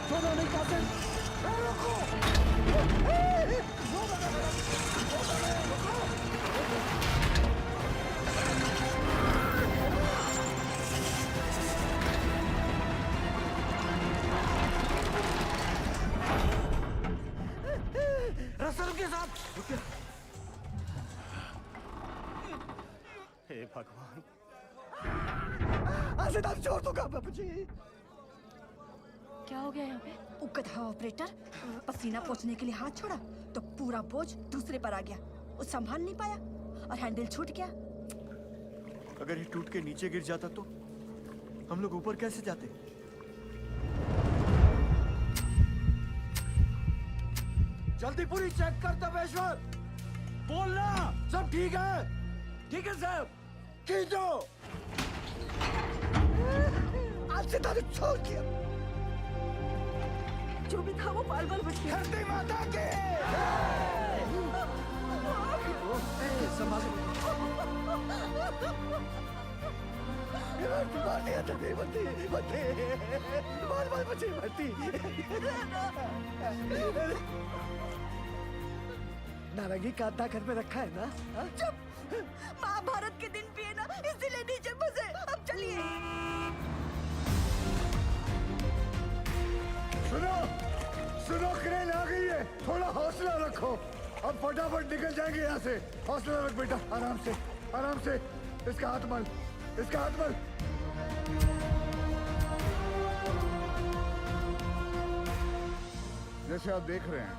छोड़ो नहीं कासिम। रास्ता रुकिए साहब, रुकिए। हे भगवान, आसिदाब छोड़ दो बाबूजी। क्या हो गया यहाँ पे? उकथा ऑपरेटर पसीना पोंछने के लिए हाथ छोड़ा तो पूरा बोझ दूसरे पर आ गया। वो संभाल नहीं पाया और हैंडल छूट गया। अगर ये टूट के नीचे गिर जाता तो हम लोग ऊपर कैसे जाते? जल्दी पूरी चेक कर तपेश्वर। बोलना सब ठीक है? ठीक है साहब। खींचो। आज से तारीख छोड़ दिया। जो भी था वो बाल बाल बच गया। धरती माता के। नारंगी कांता घर में रखा है ना? चुप! महाभारत के दिन भी है ना, इसीलिए नीचे फंसे। अब चलिए। सुनो, सुनो, क्रेन आ गई है। थोड़ा हौसला रखो। अब फटाफट निकल जाएंगे यहाँ से। हौसला रख बेटा, आराम से, आराम से। इसका हाथ मल, इसका हाथ मल। जैसे आप देख रहे हैं,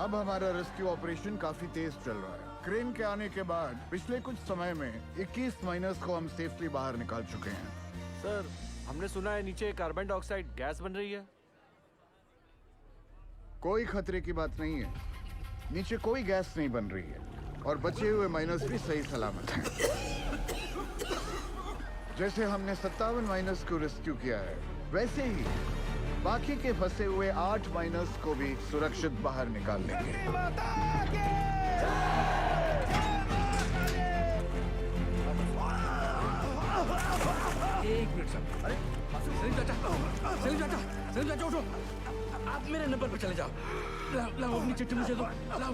अब हमारा रेस्क्यू ऑपरेशन काफी तेज चल रहा है। क्रेन के आने के बाद पिछले कुछ समय में 21 माइनर्स को हम सेफली बाहर निकाल चुके हैं। सर, हमने सुना है नीचे कार्बन डाइऑक्साइड गैस बन रही है। कोई खतरे की बात नहीं है। नीचे कोई गैस नहीं बन रही है और बचे हुए माइनर्स भी सही सलामत हैं। जैसे हमने 57 माइनर्स को रेस्क्यू किया है, वैसे ही बाकी के फंसे हुए 8 माइनर्स को भी सुरक्षित बाहर निकाल लेंगे। एक मिनट साहब। अरे सलीम चाचा, सलीम चाचा, सलीम चाचा उठो। आप मेरे नंबर पर चले जाओ। लाओ अपनी चिट्ठी मुझे दो। लाओ,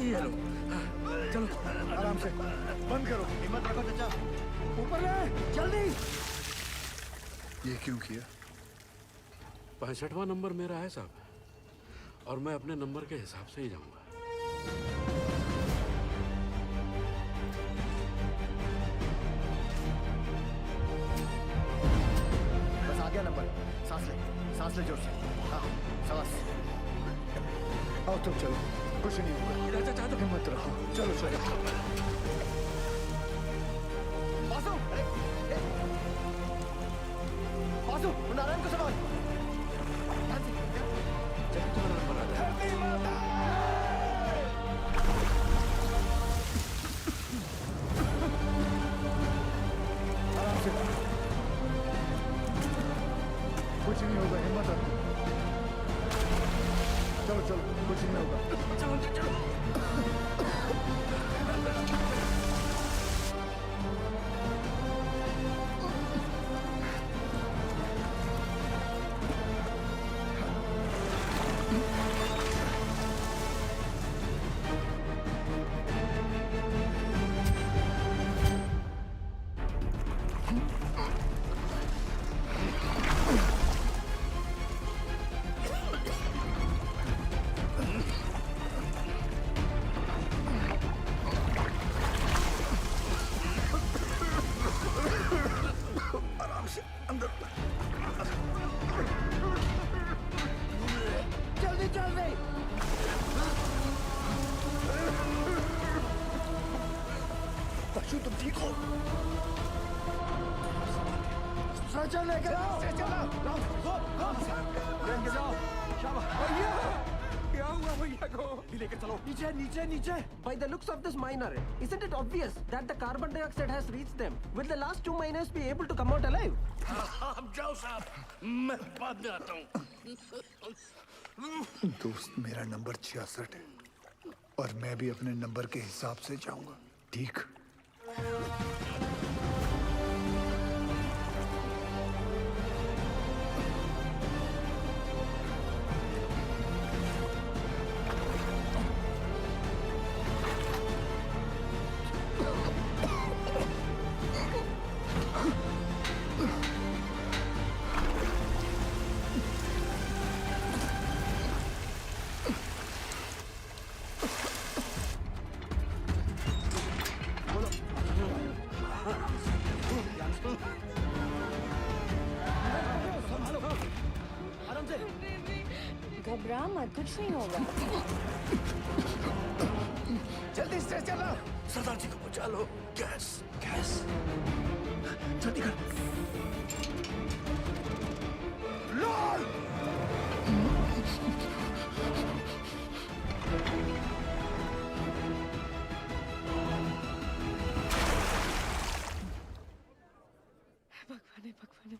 ये लो। चलो आराम से, बंद करो। हिम्मत रखो चाचा। ऊपर ले, जल्दी। ये क्यों किया? 65वां नंबर मेरा है साहब, और मैं अपने नंबर के हिसाब से ही जाऊंगा। बस आ गया नंबर। सांस ले जोर से। हाँ, सांस। आओ तुम चलो, कुछ नहीं होगा। हिम्मत रखो, चलो चलो। बासु, बासु, नारायण को संभाल। आराम से, कुछ नहीं होगा, हिम्मत रखो। चलो चलो, कुछ नहीं होगा। चलो चलो। जल्दी जल्दी। बच्चों तुम ठीक हो? स्ट्रेचर लेकर आओ। लेके जाओ। भैया, क्या हुआ भैया को? लेकर चलो। नीचे नीचे नीचे. By the looks of this miner, isn't it obvious that the carbon dioxide has reached them? Will the last 2 miners be able to come out alive? आप जाओ साहब, मैं बाद में आता हूँ। दोस्त, मेरा नंबर 66 है और मैं भी अपने नंबर के हिसाब से जाऊंगा, ठीक? घबरा मत, कुछ नहीं होगा। जल्दी से चलो, सरदार जी को बचा लो। गैस गैस जल्दी कर। लॉर्ड भगवान भगवान।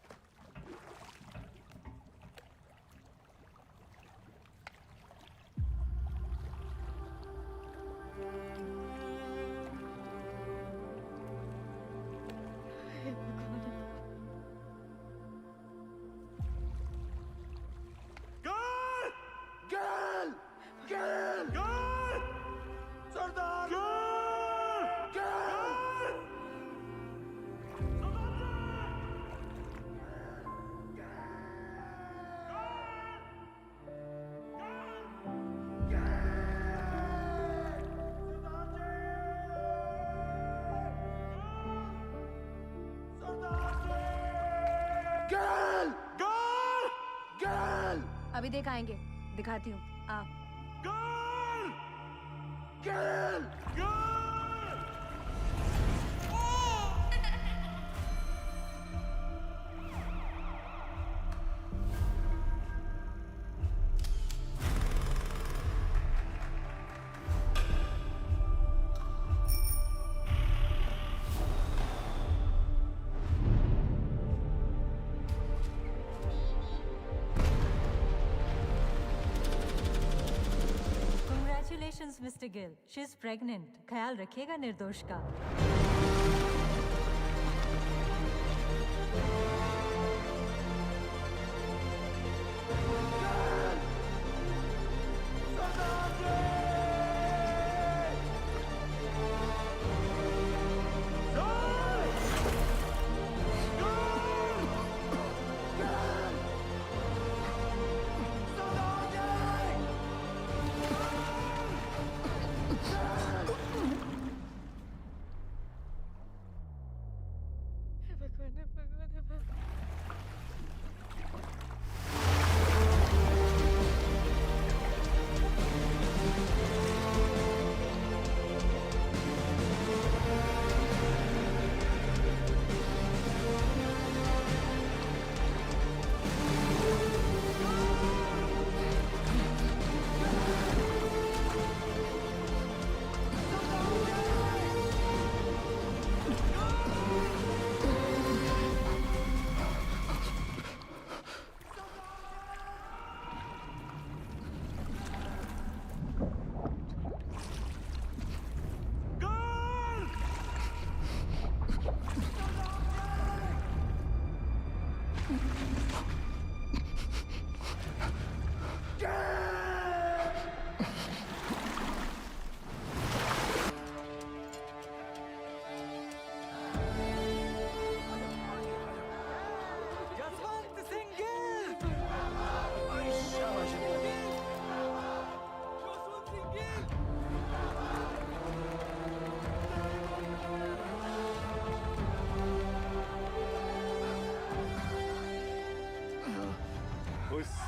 गैल गैल गैल सरदार गर्ल गर्ल गर्ल अभी देख आएंगे, दिखाती हूँ। आ girl girl girl Congratulations, Mr. Gill. She's pregnant. ख्याल रखिएगा निर्दोष का।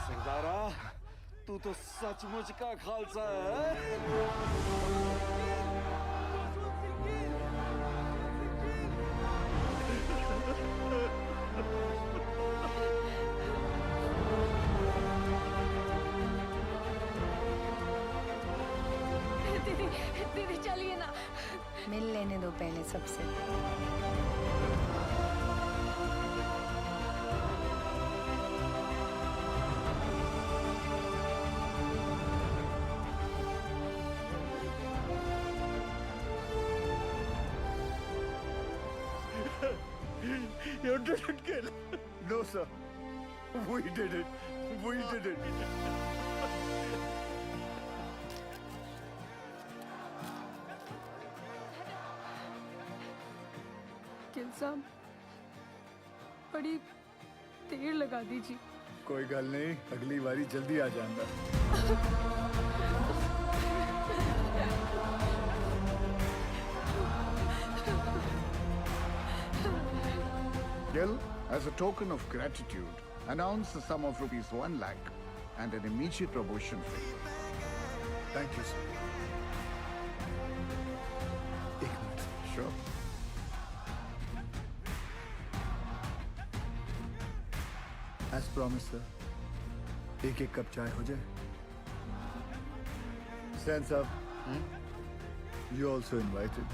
सरदारा, तू तो सचमुच का खालसा है। दीदी दीदी चलिए ना, मिल लेने दो पहले सबसे। You didn't kill. No, sir. We did it. We did it. Gill साहब, बड़ी देर लगा दीजिए। कोई गल नहीं, अगली बारी जल्दी आ जाऊंगा। Gill, as a token of gratitude, announce the sum of ₹1 lakh and an immediate promotion for you. Thank you, sir. एक minute sir. Sure. As promised, sir. एक कप चाय हो जाए. Stands up. You also invited.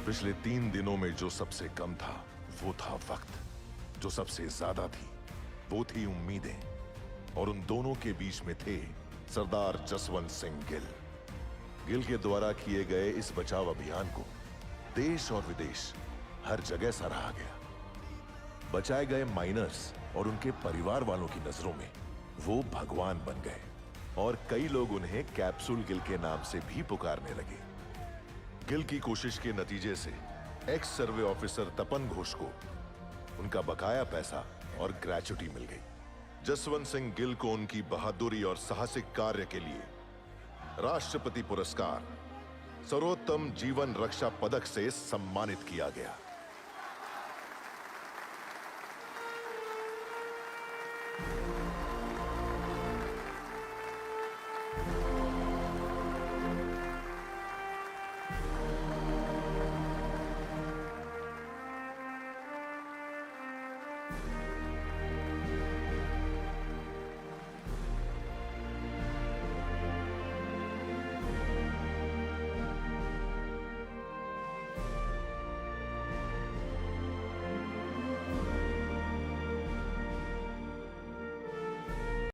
पिछले 3 दिनों में जो सबसे कम था वो था वक्त, जो सबसे ज्यादा थी वो थी उम्मीदें, और उन दोनों के बीच में थे सरदार जसवंत सिंह गिल। गिल के द्वारा किए गए इस बचाव अभियान को देश और विदेश हर जगह सराहा गया। बचाए गए माइनर्स और उनके परिवार वालों की नजरों में वो भगवान बन गए, और कई लोग उन्हें कैप्सूल गिल के नाम से भी पुकारने लगे। गिल की कोशिश के नतीजे से एक्स सर्वे ऑफिसर तपन घोष को उनका बकाया पैसा और ग्रेच्युटी मिल गई। जसवंत सिंह गिल को उनकी बहादुरी और साहसिक कार्य के लिए राष्ट्रपति पुरस्कार सर्वोत्तम जीवन रक्षा पदक से सम्मानित किया गया।